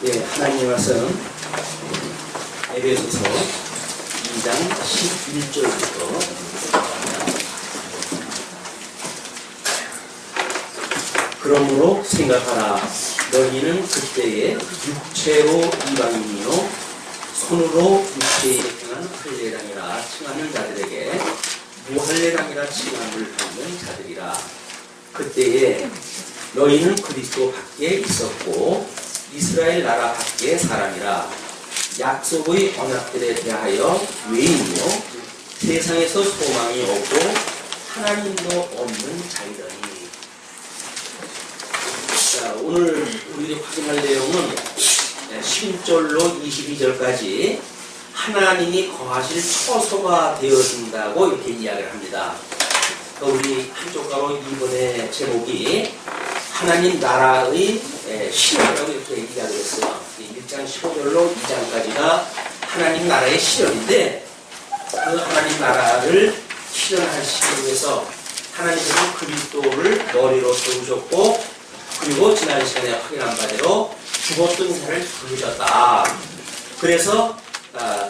예, 하나님의 말씀 에베소서 2장 11절부터 그러므로 생각하라. 너희는 그때에 육체로 이방인이요 손으로 육체에 행한 할례당이라 칭하는 자들에게 무할례당이라 칭함을 받는 자들이라. 그때에 너희는 그리스도 밖에 있었고 이스라엘 나라 밖의 사람이라. 약속의 언약들에 대하여 외인이요 세상에서 소망이 없고 하나님도 없는 자이더니. 자, 오늘 우리가 확인할 내용은 10절로 22절까지 하나님이 거하실 처소가 되어진다고 이렇게 이야기를 합니다. 우리 한쪽 가로 이번에 제목이 하나님 나라의 실현이라고 이렇게 이야기를 했어요. 1장 15절로 2장까지가 하나님 나라의 실현인데, 그 하나님 나라를 실현하시기 위해서 하나님께서 그리스도를 머리로 세우셨고, 그리고 지난 시간에 확인한 바대로 죽었던 자를 부르셨다. 그래서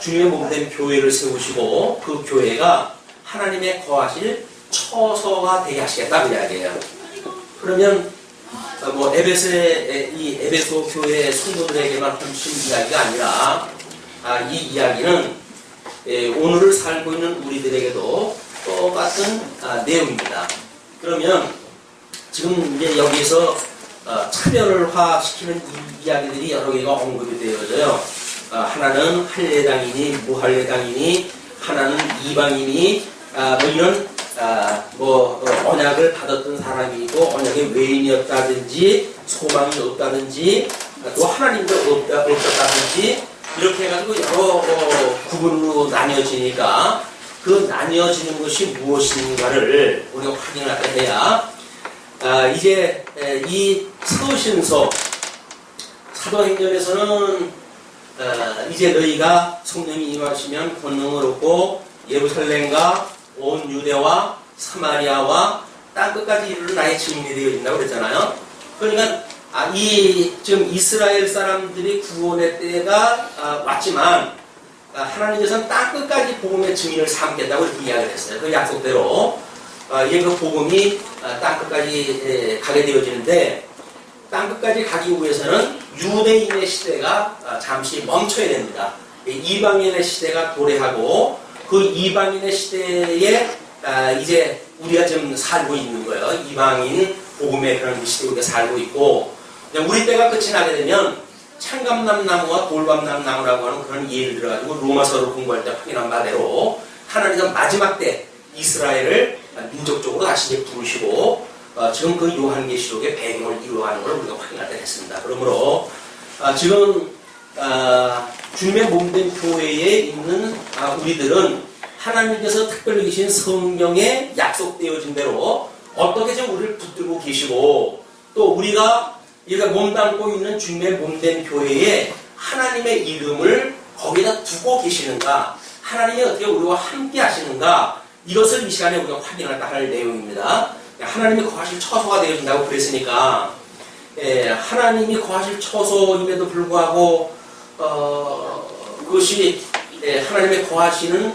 주님의 몸된 교회를 세우시고 그 교회가 하나님의 거하실 처소가 되게 하시겠다 그 이야기예요. 그러면 이 에베소 교회 성도들에게만 훔친 이야기가 아니라 이 이야기는 오늘을 살고 있는 우리들에게도 똑같은 내용입니다. 그러면 지금 이제 여기에서 차별화 시키는 이야기들이 여러 개가 언급이 되어져요. 하나는 할례당이니 무할례당이니, 하나는 이방인이 이런 언약을 받았던 사람이고 언약의 외인이었다든지 소망이 없다든지 또 하나님도 없었다든지 이렇게 해가지고 여러 구분으로 나뉘어지니까 그 나뉘어지는 것이 무엇인가를 우리가 확인을 하게 돼야 이제 이 서신서 사도행전에서는 이제 너희가 성령이 임하시면 권능을 얻고 예루살렘과 온 유대와 사마리아와 땅끝까지 이르는 나의 증인이 되어진다고 그랬잖아요. 그러니까 지금 이스라엘 사람들이 구원의 때가 왔지만 하나님께서는 땅끝까지 복음의 증인을 삼겠다고 이렇게 이야기를 했어요. 그 약속대로 그 복음이 땅끝까지 가게 되어지는데, 땅끝까지 가기 위해서는 유대인의 시대가 잠시 멈춰야 됩니다. 이방인의 시대가 도래하고 그 이방인의 시대에 이제 우리가 지금 살고 있는 거예요. 이방인 복음의 그런 시대에 우리가 살고 있고, 우리 때가 끝이 나게 되면 창감나무와 돌밤나무라고 하는 그런 예를 들어가지고 로마서를 공부할 때 확인한 바대로 하나님은 마지막 때 이스라엘을 민족적으로 다시 이제 부르시고 지금 그 요한계시록의 배경을 이루어가는 걸 우리가 확인할 때 했습니다. 그러므로 지금 주님의 몸된 교회에 있는 우리들은 하나님께서 특별히 계신 성경에 약속되어진 대로 어떻게 좀 우리를 붙들고 계시고, 또 우리가 몸담고 있는 주님의 몸된 교회에 하나님의 이름을 거기다 두고 계시는가, 하나님이 어떻게 우리와 함께 하시는가, 이것을 이 시간에 우리가 확인을 할 내용입니다. 하나님이 거하실 처소가 되어진다고 그랬으니까 하나님이 거하실 처소임에도 불구하고 그것이 하나님의 거하시는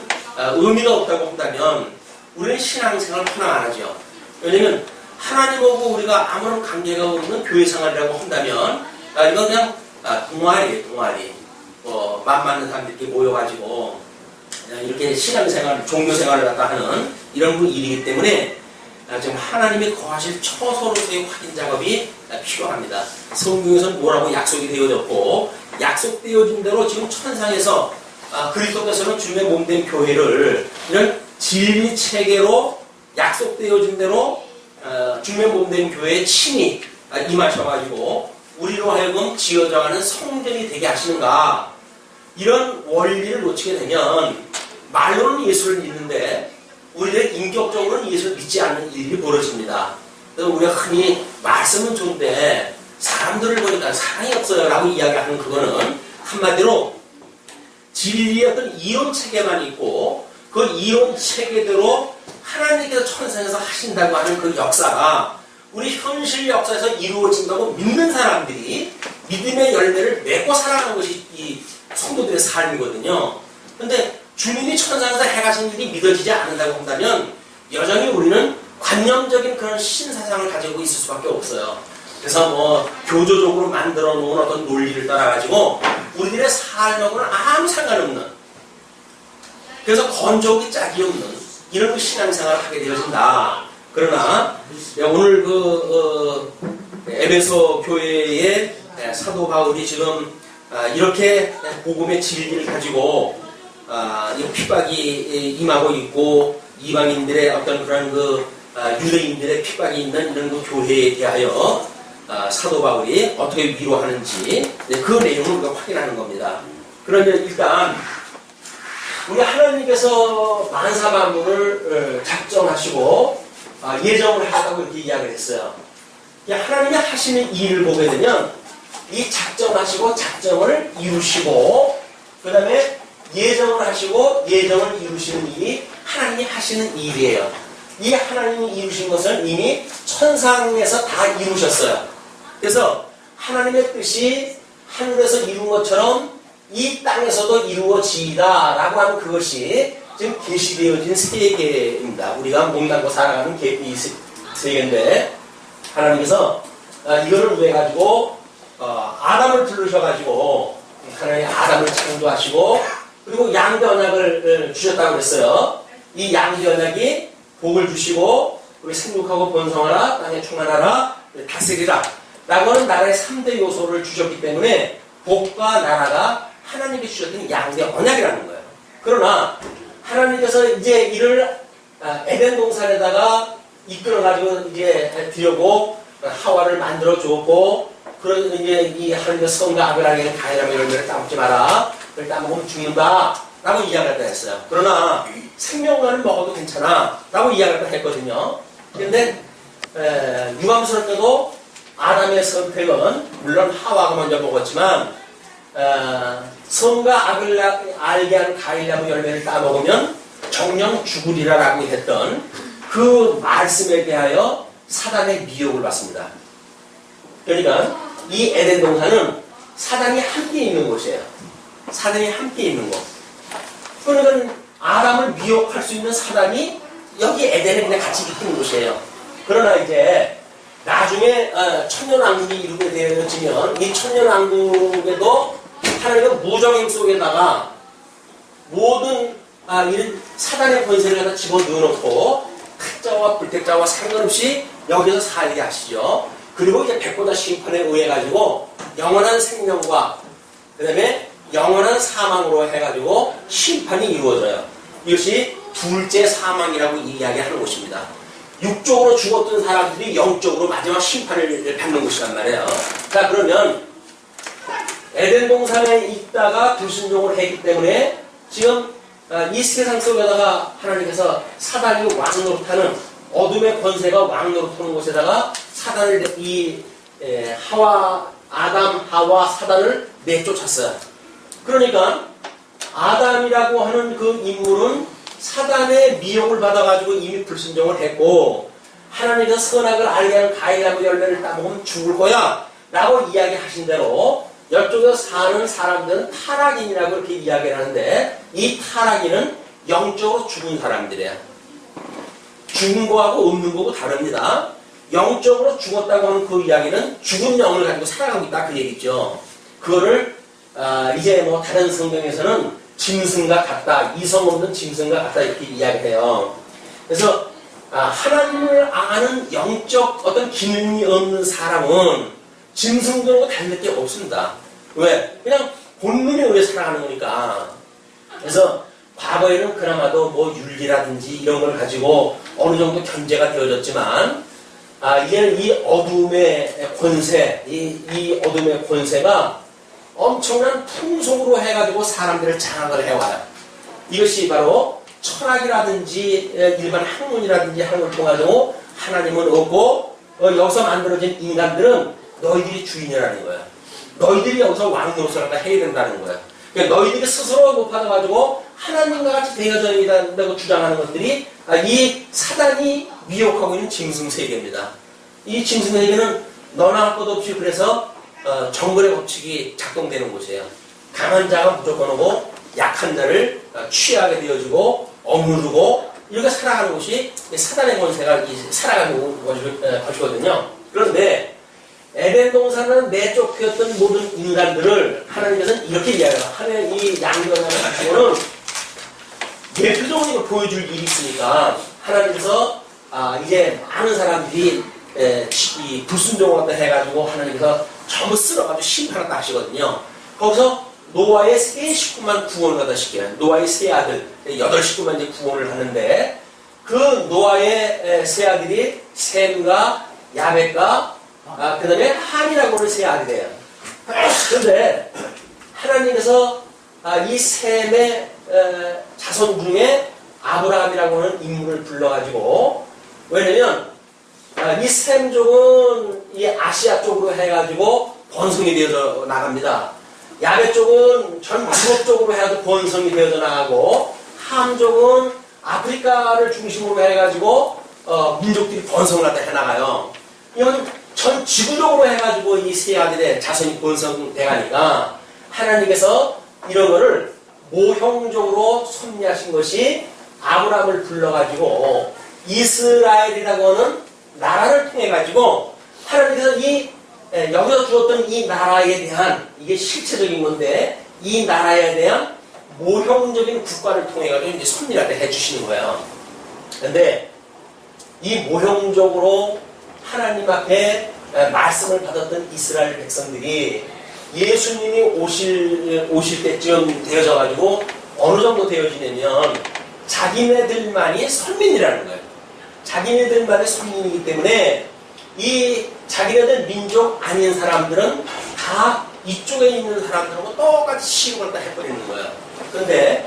의미가 없다고 한다면 우리는 신앙생활을 하나 안 하죠. 왜냐하면 하나님하고 우리가 아무런 관계가 없는 교회생활이라고 한다면 이건 그냥 동아리예요. 동아리. 맘 맞는 사람들끼리 모여가지고 이렇게 신앙생활, 종교생활을 갖다 하는 이런 일이기 때문에 지금 하나님이 거하실 처소로서의 확인 작업이 필요합니다. 성경에서는 뭐라고 약속이 되어졌고, 약속되어진 대로 지금 천상에서 그리스도께서는 주님의 몸된 교회를 이런 진리 체계로 약속되어진 대로 주님의 몸된 교회에 친히 임하셔가지고 우리로 하여금 지어져가는 성전이 되게 하시는가, 이런 원리를 놓치게 되면 말로는 예수를 믿는데 우리들 인격적으로는 예수를 믿지 않는 일이 벌어집니다. 그래서 우리가 흔히 말씀은 좋은데 사람들을 보니까 사랑이 없어요 라고 이야기하는 그거는 한마디로 진리의 어떤 이론체계만 있고 그 이론체계대로 하나님께서 천상에서 하신다고 하는 그 역사가 우리 현실 역사에서 이루어진다고 믿는 사람들이 믿음의 열매를 맺고 살아가는 것이 이 성도들의 삶이거든요. 근데 주님이 천상에서 행하신 일이 믿어지지 않는다고 한다면 여전히 우리는 관념적인 그런 신사상을 가지고 있을 수밖에 없어요. 그래서 뭐 교조적으로 만들어 놓은 어떤 논리를 따라가지고 우리들의 삶하고는 아무 상관없는, 그래서 건조기 짝이 없는 이런 신앙생활을 하게 되어진다. 그러나 오늘 에베소 교회의 사도 바울이 지금 이렇게 복음의 진리를 가지고 핍박이 임하고 있고 이방인들의 어떤 그런 유대인들의 핍박이 있는 이런 교회에 대하여 사도 바울이 어떻게 위로하는지 그 내용을 우리가 확인하는 겁니다. 그러면 일단 우리 하나님께서 만사 만물을 작정하시고 예정을 하셨다고 이렇게 이야기를 했어요. 하나님이 하시는 일을 보게 되면 이 작정하시고 작정을 이루시고 그 다음에 예정을 하시고 예정을 이루시는 일이 하나님이 하시는 일이에요. 이 하나님이 이루신 것은 이미 천상에서 다 이루셨어요. 그래서 하나님의 뜻이 하늘에서 이룬 것처럼 이 땅에서도 이루어지다 라고 하는 그것이 지금 계시되어진 세계입니다. 우리가 몸담고 살아가는 이 세계인데 하나님께서 이거를 왜 가지고 아담을 부르셔가지고 하나님이 아담을 창조하시고 그리고 양대 언약을 주셨다고 그랬어요. 이 양대 언약이 복을 주시고 우리 생육하고 번성하라 땅에 충만하라 다스리라 라고 하는 나라의 3대 요소를 주셨기 때문에 복과 나라가 하나님이 주셨던 양대 언약이라는 거예요. 그러나 하나님께서 이제 이를 에덴 동산에다가 이끌어가지고 이제 들여고 하와를 만들어 주었고 그런 이제 이 하나님의 성과 아브라함에게는 가해라며 열매를 따먹지 마라. 그걸 따먹으면 죽는다. 라고 이야기를 했어요. 그러나 생명과는 먹어도 괜찮아. 라고 이야기를 했거든요. 그런데 유감스럽게도 아담의 선택은 물론 하와가 먼저 먹었지만 성과 알게 하는 가해라며 열매를 따먹으면 정령 죽으리라 라고 했던 그 말씀에 대하여 사단의 미혹을 받습니다. 그러니까 이 에덴 동산은 사단이 함께 있는 곳이에요. 사단이 함께 있는 곳. 그러니까 아담을 미혹할 수 있는 사단이 여기 에덴에 그냥 같이 있는 곳이에요. 그러나 이제 나중에 천년왕국이 이루게 되어지면 이 천년왕국에도 하나님의 무정행 속에다가 모든 이런 사단의 권세를 갖다 집어넣어놓고 택자와 불택자와 상관없이 여기서 살게 하시죠. 그리고 이제 백보다 심판에 의해 가지고 영원한 생명과 그 다음에 영원한 사망으로 해가지고 심판이 이루어져요. 이것이 둘째 사망이라고 이야기하는 것입니다. 육적으로 죽었던 사람들이 영적으로 마지막 심판을 받는 것이란 말이에요. 자, 그러면 에덴 동산에 있다가 불순종을 했기 때문에 지금 이 세상 속에다가 하나님께서 사단이 왕노릇하는 어둠의 권세가 왕노릇하는 곳에다가 사단을 아담, 하와, 사단을 내쫓았어요. 그러니까 아담이라고 하는 그 인물은 사단의 미혹을 받아가지고 이미 불순종을 했고 하나님께서 선악을 알게 하는 가해라고 열매를 따먹으면 죽을 거야 라고 이야기하신 대로 이쪽에서 사는 사람들은 타락인이라고 이렇게 이야기를 하는데 이 타락인은 영적으로 죽은 사람들이에요. 죽은 거하고 없는 거하고 다릅니다. 영적으로 죽었다고 하는 그 이야기는 죽은 영을 가지고 살아가고 있다 그 얘기죠. 그거를 이제 뭐 다른 성경에서는 짐승과 같다, 이성 없는 짐승과 같다 이렇게 이야기해요. 그래서 하나님을 아는 영적 어떤 기능이 없는 사람은 짐승들과 다를 게 없습니다. 왜? 그냥 본능에 의해 살아가는 거니까. 그래서 과거에는 그나마도 뭐 윤리라든지 이런 걸 가지고 어느 정도 견제가 되어졌지만 이제는 이 어둠의 권세, 이 어둠의 권세가 엄청난 풍속으로 해가지고 사람들을 장악을 해와요. 이것이 바로 철학이라든지 일반 학문이라든지 하는 걸 통해서 하나님은 없고 여기서 만들어진 인간들은 너희들이 주인이라는 거야. 너희들이 여기서 왕노릇을 해야 된다는 거야. 그러니까 너희들이 스스로 높아져가지고 하나님과 같이 되어져 있다고 주장하는 것들이 이 사단이 미혹하고 있는 짐승 세계입니다. 이 짐승 세계는 너나 할 것 없이 그래서 정글의 법칙이 작동되는 곳이에요. 강한 자가 무조건 오고 약한 자를 취하게 되어주고 억누르고 이렇게 살아가는 곳이 사단의 권세가 살아가는 것이거든요. 그런데 에덴 동산은 내쫓겼던 모든 인간들을 하나님께서는 이렇게 이야기해요. 하나님 이 양변하는 주어는 예표적으로 보여줄 일이 있으니까 하나님께서 이제 많은 사람들이 이 불순종을 갖다 해가지고 하나님께서 전부 쓸어가지고 심판을 하시거든요. 거기서 노아의 세 식구만 구원을 갖다 시켜요. 노아의 세 아들, 8식구만 이제 구원을 하는데 그 노아의 세 아들이 셈과 야벳과 그 다음에 함이라고 하는 세 아들이에요. 그런데 하나님께서 이 셈의 자손 중에 아브라함이라고 하는 인물을 불러가지고 왜냐면 이 셈족은 이 아시아 쪽으로 해가지고 번성이 되어서 나갑니다. 야벳 쪽은 전 유럽 쪽으로 해가지고 번성이 되어서 나가고 함족은 아프리카를 중심으로 해가지고 민족들이 번성을 갖다 해나가요. 이건 전 지구적으로 해가지고 이 세 아들의 자손이 번성돼가니까 하나님께서 이런 거를 모형적으로 섭리하신 것이 아브라함을 불러가지고 이스라엘이라고 하는 나라를 통해가지고 하나님께서 여기서 주었던 이 나라에 대한 이게 실체적인 건데 이 나라에 대한 모형적인 국가를 통해가지고 이제 섭리를 해주시는 거예요. 그런데 이 모형적으로 하나님 앞에 말씀을 받았던 이스라엘 백성들이 예수님이 오실 때쯤 되어져가지고 어느 정도 되어지냐면 자기네들만이 선민이라는 거예요. 자기네들만의 선민이기 때문에 이 자기네들 민족 아닌 사람들은 다 이쪽에 있는 사람들하고 똑같이 시험을 다 해버리는 거예요. 그런데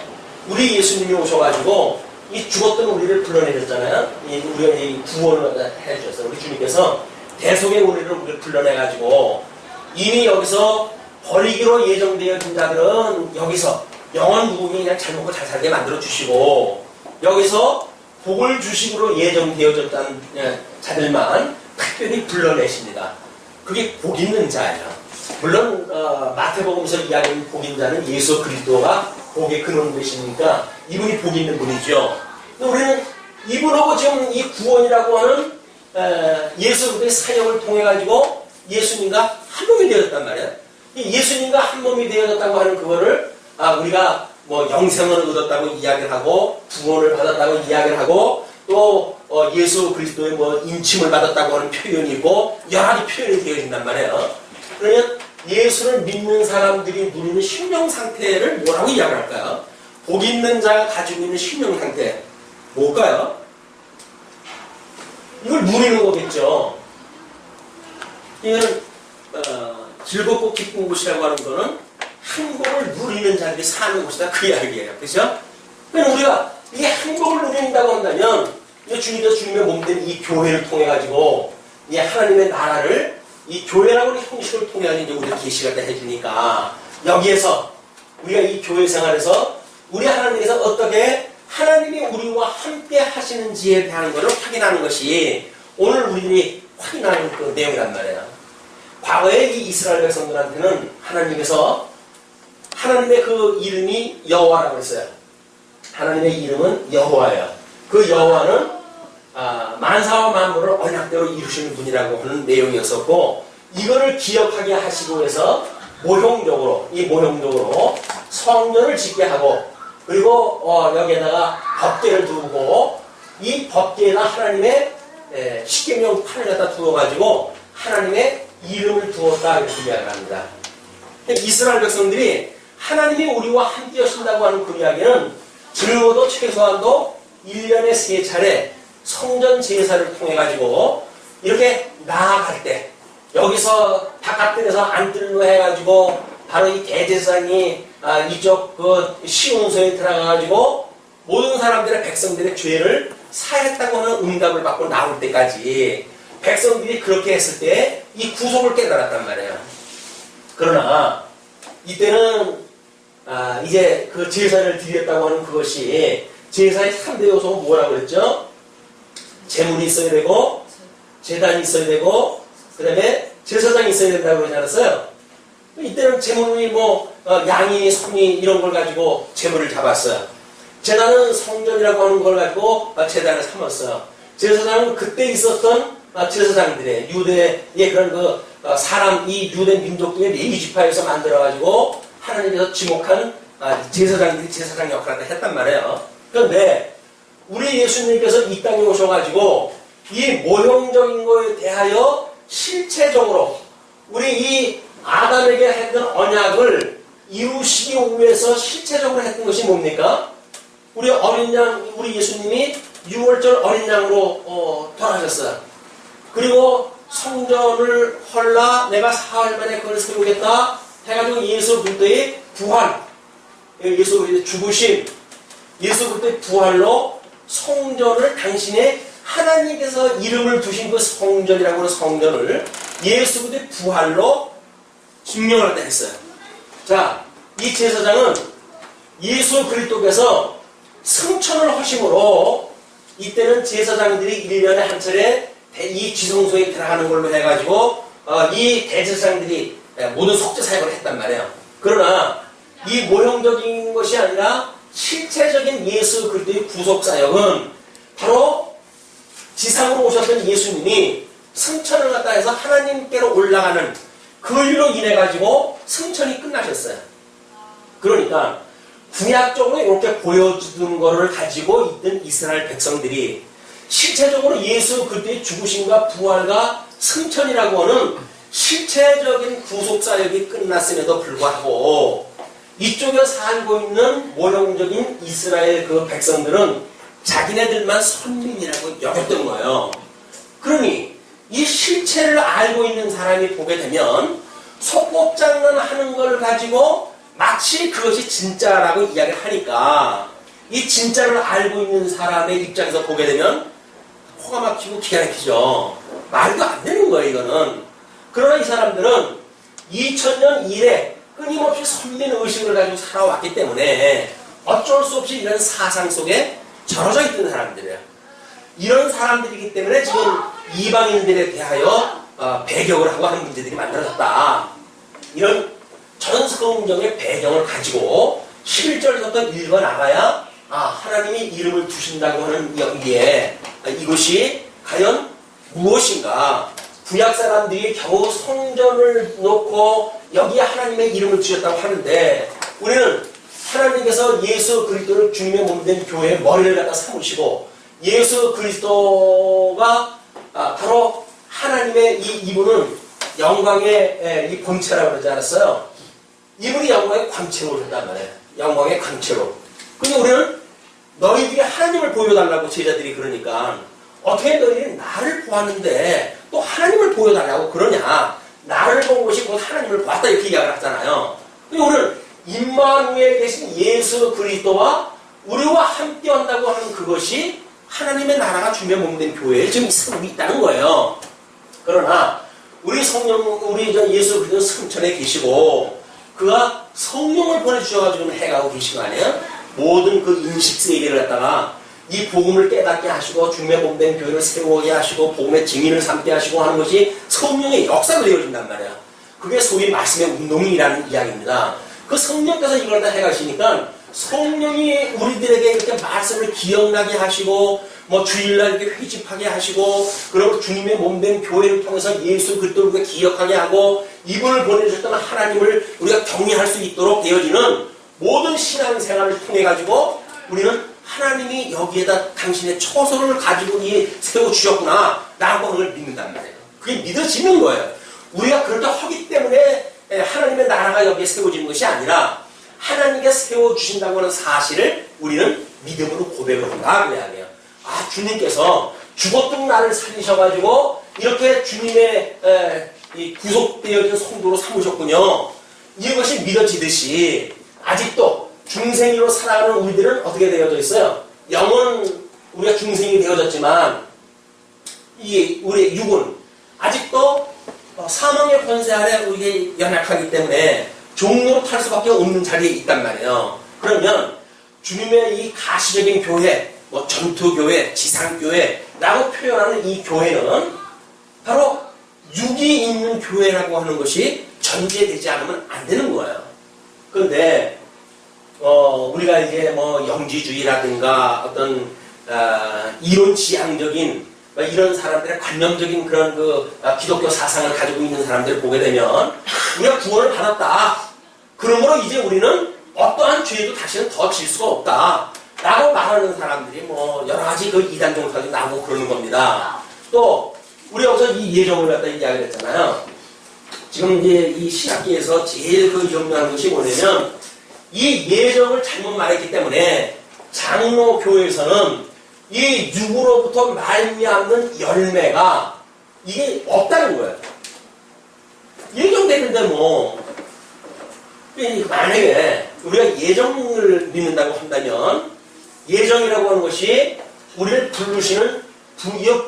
우리 예수님이 오셔가지고 이 죽었던 우리를 불러내셨잖아요. 우리가 구원을 해주셨어요. 우리 주님께서 대속의 우리를 불러내가지고 이미 여기서 버리기로 예정되어진 자들은 여기서 영원 무궁이 그냥 잘 먹고 잘 살게 만들어 주시고 여기서 복을 주식으로 예정되어졌다는 자들만 특별히 불러내십니다. 그게 복 있는 자예요. 물론 마태복음에서 이야기하는 복 있는 자는 예수 그리스도가 복의 근원 되시니까 이분이 복 있는 분이죠. 근데 우리는 이분하고 지금 이 구원이라고 하는 예수 그리스도의 사역을 통해 가지고 예수님과 한 몸이 되었단 말이에요. 예수님과 한 몸이 되어졌다고 하는 그거를 우리가 뭐 영생을 얻었다고 이야기를 하고 구원을 받았다고 이야기를 하고 또 예수 그리스도의 뭐 인침을 받았다고 하는 표현이 있고 여러 가지 표현이 되어진단 말이에요. 그러면 예수를 믿는 사람들이 누리는 심령 상태를 뭐라고 이야기할까요? 복 있는 자가 가지고 있는 심령 상태 뭘까요? 이걸 누리는 거겠죠. 이거는 즐겁고 기쁜 곳이라고 하는 거는 행복을 누리는 자들이 사는 곳이다 그 이야기예요. 그렇죠? 그러니까 우리가 이 행복을 누린다고 한다면 주님께서 주님의 몸된 이 교회를 통해 가지고 이 하나님의 나라를 이 교회라고 하는 형식을 통해 가지고 우리가 계시가 해주니까 여기에서 우리가 이 교회 생활에서 우리 하나님께서 어떻게 하나님이 우리와 함께 하시는지에 대한 것을 확인하는 것이 오늘 우리들이 확인하는 그 내용이란 말이에요. 과거에 이 이스라엘 백성들한테는 하나님께서 하나님의 그 이름이 여호와라고 했어요. 하나님의 이름은 여호와예요. 그 여호와는 만사와 만물을 언약대로 이루시는 분이라고 하는 내용이었었고 이거를 기억하게 하시고 해서 모형적으로 성전을 짓게 하고 그리고 여기에다가 법궤를 두고 이 법궤에다 하나님의 십계명 판을 갖다 두어가지고 하나님의 이름을 두었다 이렇게 이야기를 합니다. 이스라엘 백성들이 하나님이 우리와 함께 하신다고 하는 그 이야기는 적어도 최소한도 1년에 3차례 성전 제사를 통해 가지고 이렇게 나아갈 때 여기서 바깥에서 안뜰로 해가지고 바로 이 대제사장이 이쪽 그 시온소에 들어가가지고 모든 사람들의 백성들의 죄를 사했다고 하는 응답을 받고 나올 때까지 백성들이 그렇게 했을 때 이 구속을 깨달았단 말이에요. 그러나 이때는 이제 그 제사를 드렸다고 하는 그것이 제사의 3대 요소가 뭐라고 그랬죠? 제물이 있어야 되고 제단이 있어야 되고 그 다음에 제사장이 있어야 된다고 그러지 않았어요? 이때는 제물이 양이, 소미 이런 걸 가지고 제물을 잡았어요. 제단은 성전이라고 하는 걸 가지고 제단을 삼았어요. 제사장은 그때 있었던 제사장들의 유대의 그런 사람, 이 유대 민족들의 레위지파에서 만들어가지고 하나님께서 지목한 제사장들이 제사장 역할을 했단 말이에요. 그런데 우리 예수님께서 이 땅에 오셔가지고 이 모형적인 거에 대하여 실체적으로 우리 이 아담에게 했던 언약을 이루시기 위해서 실체적으로 했던 것이 뭡니까? 우리 어린 양, 우리 예수님이 6월절 어린 양으로 돌아가셨어요. 그리고 성전을 헐라 내가 사흘 만에 그걸 세우겠다 해가지고 예수 그리스도의 부활, 예수 그리스도의 죽으심, 예수 그리스도의 부활로 성전을 당신의 하나님께서 이름을 두신 그 성전이라고 하는 성전을 예수 그리스도의 부활로 증명을 하다 했어요. 자, 이 제사장은 예수 그리스도께서 승천을 하심으로 이때는 제사장들이 1년에 한 차례 이 지성소에 들어가는 걸로 해가지고 이 대제사장들이 모든 속죄 사역을 했단 말이에요. 그러나 이 모형적인 것이 아니라 실체적인 예수 그리스도의 구속 사역은 바로 지상으로 오셨던 예수님이 승천을 갖다 해서 하나님께로 올라가는 그 일로 인해 가지고 승천이 끝나셨어요. 그러니까 구약적으로 이렇게 보여주는 것을 가지고 있던 이스라엘 백성들이 실체적으로 예수 그리스도의 죽으심과 부활과 승천이라고 하는 실체적인 구속사역이 끝났음에도 불구하고 이쪽에 살고 있는 모형적인 이스라엘 그 백성들은 자기네들만 선민이라고 여겼던 거예요. 그러니 이 실체를 알고 있는 사람이 보게 되면 속법장난하는 걸 가지고 마치 그것이 진짜라고 이야기를 하니까 이 진짜를 알고 있는 사람의 입장에서 보게 되면 코가 막히고 기가 막히죠. 말도 안 되는 거예요, 이거는. 그러나 이 사람들은 2000년 이래 끊임없이 선민의식을 가지고 살아왔기 때문에 어쩔 수 없이 이런 사상 속에 절어져 있던 사람들이에요. 이런 사람들이기 때문에 지금 이방인들에 대하여 배격을 하고 하는 문제들이 만들어졌다. 이런 전 성경의 배경을 가지고 11절부터 읽어나가야 하나님이 이름을 두신다고 하는 여기에 이것이 과연 무엇인가. 구약 사람들이 겨우 성전을 놓고 여기에 하나님의 이름을 주셨다고 하는데 우리는 하나님께서 예수 그리스도를 주님의 몸된 교회의 머리를 갖다 삼으시고 예수 그리스도가 바로 하나님의 이분은 영광의 이 본체라고 그러지 않았어요? 이분이 영광의 광채로 오셨단 말이에요. 영광의 광채로. 근데 우리는 너희들이 하나님을 보여달라고 제자들이 그러니까 어떻게 너희들이 나를 보았는데 또 하나님을 보여달라고 그러냐. 나를 본 것이 곧 하나님을 보았다 이렇게 이야기를 하잖아요. 근데 오늘 임마누엘에 계신 예수 그리스도와 우리와 함께 한다고 하는 그것이 하나님의 나라가 주님의 몸된 교회에 지금 쓰고 있다는 거예요. 그러나 우리 예수 그리스도 승천에 계시고 그가 성령을 보내주셔가지고 해가고 계신 거 아니에요? 모든 그 인식 세계를 갖다가 이 복음을 깨닫게 하시고 주님의 몸된 교회를 세우게 하시고 복음의 증인을 삼게 하시고 하는 것이 성령의 역사로 되어진단 말이야. 그게 소위 말씀의 운동이라는 이야기입니다. 그 성령께서 이걸 다 해가시니까 성령이 우리들에게 이렇게 말씀을 기억나게 하시고 주일날 이렇게 회집하게 하시고 그리고 주님의 몸된 교회를 통해서 예수 그리스도를 우리가 기억하게 하고 이분을 보내주셨던 하나님을 우리가 경외할 수 있도록 되어지는 모든 신앙생활을 통해 가지고 우리는 하나님이 여기에다 당신의 처소를 가지고 세워주셨구나 라고 하는 걸 믿는단 말이에요. 그게 믿어지는 거예요. 우리가 그렇게 하기 때문에 하나님의 나라가 여기에 세워지는 것이 아니라 하나님께 세워주신다고 하는 사실을 우리는 믿음으로 고백을 한다. 그 이야기예요. 주님께서 죽었던 나를 살리셔가지고 이렇게 주님의 이 구속되어진 성도로 삼으셨군요. 이것이 믿어지듯이 아직도 중생이로 살아가는 우리들은 어떻게 되어져 있어요? 영은 우리가 중생이 되어졌지만 우리의 육은 아직도 사망의 권세 아래 우리가 연약하기 때문에 종로로 탈 수밖에 없는 자리에 있단 말이에요. 그러면 주님의 이 가시적인 교회, 전투교회, 지상교회라고 표현하는 이 교회는 바로 육이 있는 교회라고 하는 것이 전제되지 않으면 안 되는 거예요. 그런데 우리가 이제 뭐 영지주의라든가 어떤 이론지향적인 이런 사람들의 관념적인 그런 기독교 사상을 가지고 있는 사람들을 보게 되면 우리가 구원을 받았다. 그러므로 이제 우리는 어떠한 죄도 다시는 더 질 수가 없다. 라고 말하는 사람들이 뭐 여러 가지 이단 종사도 나오고 그러는 겁니다. 또 우리 여기서 이 예정을 갖다 이야기를 했잖아요. 지금 이제 이 신학계에서 제일 염려하는 것이 뭐냐면 이 예정을 잘못 말했기 때문에 장로교에서는 이 육으로부터 말미암는 열매가 이게 없다는 거예요. 예정되는데 뭐 만약에 우리가 예정을 믿는다고 한다면 예정이라고 하는 것이 우리를 부르시는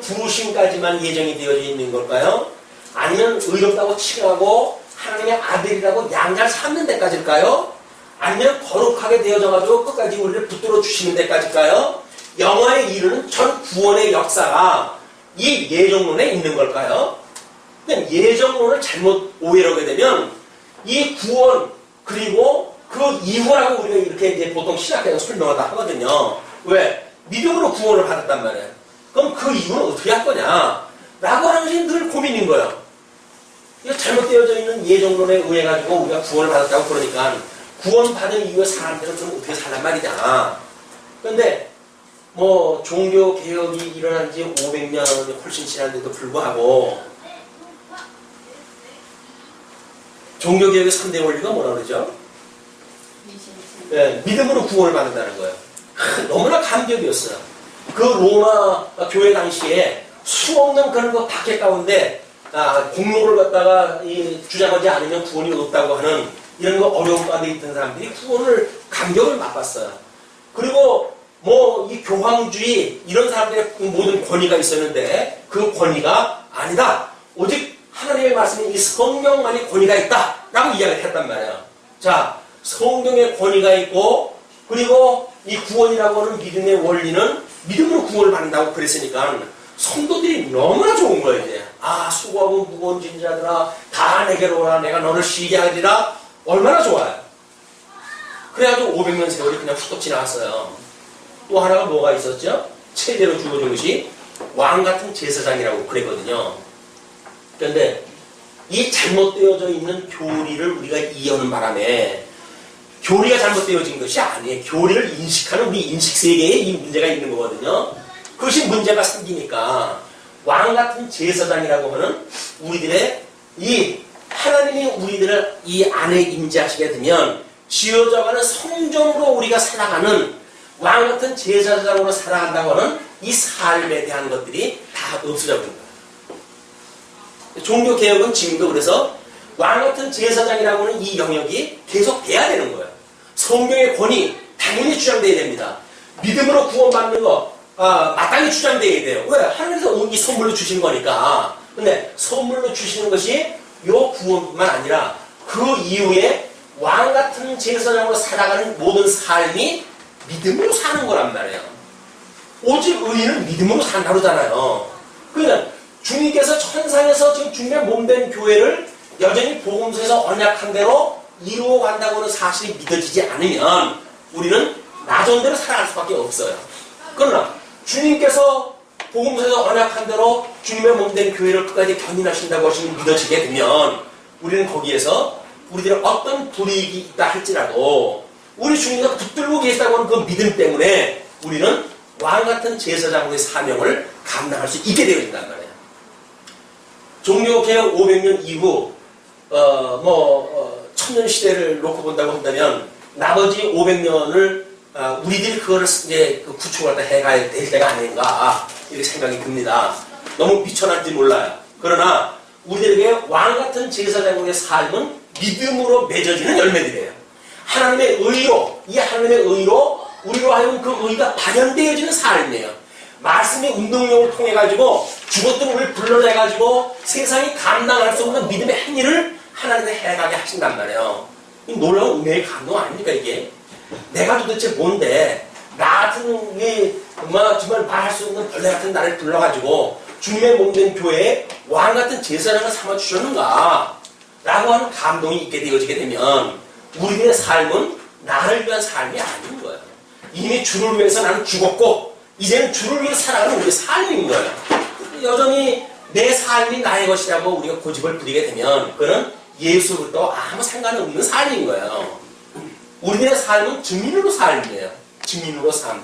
부르심까지만 예정이 되어져 있는 걸까요? 아니면 의롭다고 칭하고 하나님의 아들이라고 양잘 삼는 데까지일까요? 아니면 거룩하게 되어져가지고 끝까지 우리를 붙들어 주시는 데까지일까요? 영화에 이르는 전 구원의 역사가 이 예정론에 있는 걸까요? 예정론을 잘못 오해를 하게 되면 이 구원 그리고 그 이후라고 우리가 이렇게 이제 보통 신학에서 설명하다 하거든요. 왜? 믿음으로 구원을 받았단 말이에요. 그럼 그 이후는 어떻게 할 거냐? 라고 하는 것이 늘 고민인 거예요. 이거 잘못되어져 있는 예정론에 의해 가지고 우리가 구원을 받았다고 그러니까 구원받은 이후에 사람들은 그럼 어떻게 살란 말이냐? 그런데 뭐 종교개혁이 일어난 지 500년이 훨씬 지났는데도 불구하고 종교개혁의 3대 원리가 뭐라 그러죠? 네, 믿음으로 구원을 받는다는 거예요. 너무나 감격이었어요. 그 로마 교회 당시에 수없는 그런 박해 가운데 공로를 갖다가 주장하지 않으면 구원이 없다고 하는 이런 어려움 가운데 있던 사람들이 구원을 감격을 맛봤어요. 그리고 뭐 이 교황주의 이런 사람들의 모든 권위가 있었는데 그 권위가 아니다. 오직 하나님의 말씀에 이 성경만이 권위가 있다라고 이야기를 했단 말이에요. 자, 성경의 권위가 있고 그리고 이 구원이라고 하는 믿음의 원리는 믿음으로 구원을 받는다고 그랬으니까 성도들이 너무나 좋은 거예요. 이제 수고하고 무거운 짐자들아 다 내게로 오라 내가 너를 쉬게 하리라. 얼마나 좋아요. 그래가지고 500년 세월이 그냥 훅 지나갔어요. 또 하나가 뭐가 있었죠? 최대로 주어진 것이 왕같은 제사장이라고 그랬거든요. 그런데 이 잘못되어져 있는 교리를 우리가 이해하는 바람에 교리가 잘못되어진 것이 아니에요. 교리를 인식하는 우리 인식세계에 이 문제가 있는 거거든요. 그것이 문제가 생기니까 왕같은 제사장이라고 하는 우리들의 이 하나님이 우리들을 이 안에 임재하시게 되면 지어져가는 성전으로 우리가 살아가는 왕같은 제사장으로 살아간다고 하는 이 삶에 대한 것들이 다 없어져 버린 거예요. 종교개혁은 지금도 그래서 왕같은 제사장이라고 하는 이 영역이 계속 돼야 되는 거예요. 성경의 권위 당연히 주장돼야 됩니다. 믿음으로 구원받는 거 마땅히 주장돼야 돼요. 왜? 하나님께서 이 선물로 주신 거니까. 근데 선물로 주시는 것이 요 구원뿐만 아니라 그 이후에 왕같은 제사장으로 살아가는 모든 삶이 믿음으로 사는 거란 말이에요. 오직 의인은 믿음으로 산다잖아요. 그러니까 주님께서 천상에서 지금 주님의 몸된 교회를 여전히 복음서에서 언약한 대로 이루어간다고 하는 사실이 믿어지지 않으면 우리는 나존대로 살아갈 수밖에 없어요. 그러나 주님께서 복음서에서 언약한 대로 주님의 몸된 교회를 끝까지 견인하신다고 하시면 믿어지게 되면 우리는 거기에서 우리들의 어떤 불이익이 있다 할지라도 우리 주님과 붙들고 계시다고 하는 그 믿음 때문에 우리는 왕같은 제사장의 사명을 감당할 수 있게 되어 있단 말이에요. 종교개혁 500년 이후 천년시대를 놓고 본다고 한다면 나머지 500년을 우리들이 그거를 이제 구축을 갖다 해가야 될 때가 아닌가 이렇게 생각이 듭니다. 너무 미천한지 몰라요. 그러나 우리들에게 왕같은 제사장의 삶은 믿음으로 맺어지는 열매들이에요. 하나님의 의로, 이 하나님의 의로 우리로 하여금 그 의가 발현되어지는 삶이에요. 말씀의 운동력을 통해가지고 죽었던 우리를 불러내가지고 세상이 감당할 수 없는 믿음의 행위를 하나님의 해가게 하신단 말이에요. 이 놀라운 은혜의 감동 아닙니까 이게? 내가 도대체 뭔데 나 같은 정말 말할 수 없는 벌레 같은 나를 불러가지고 주님의 몸된 교회에 왕같은 제사장을 삼아주셨는가? 라고 하는 감동이 있게 되어지게 되면 우리들의 삶은 나를 위한 삶이 아닌 거예요. 이미 주를 위해서 나는 죽었고 이제는 주를 위해 살아가는 우리의 삶인 거예요. 여전히 내 삶이 나의 것이라고 우리가 고집을 부리게 되면 그거는 예수 그리스도와 아무 상관없는 삶인 거예요. 우리들의 삶은 증인으로 삶이에요. 증인으로 삶.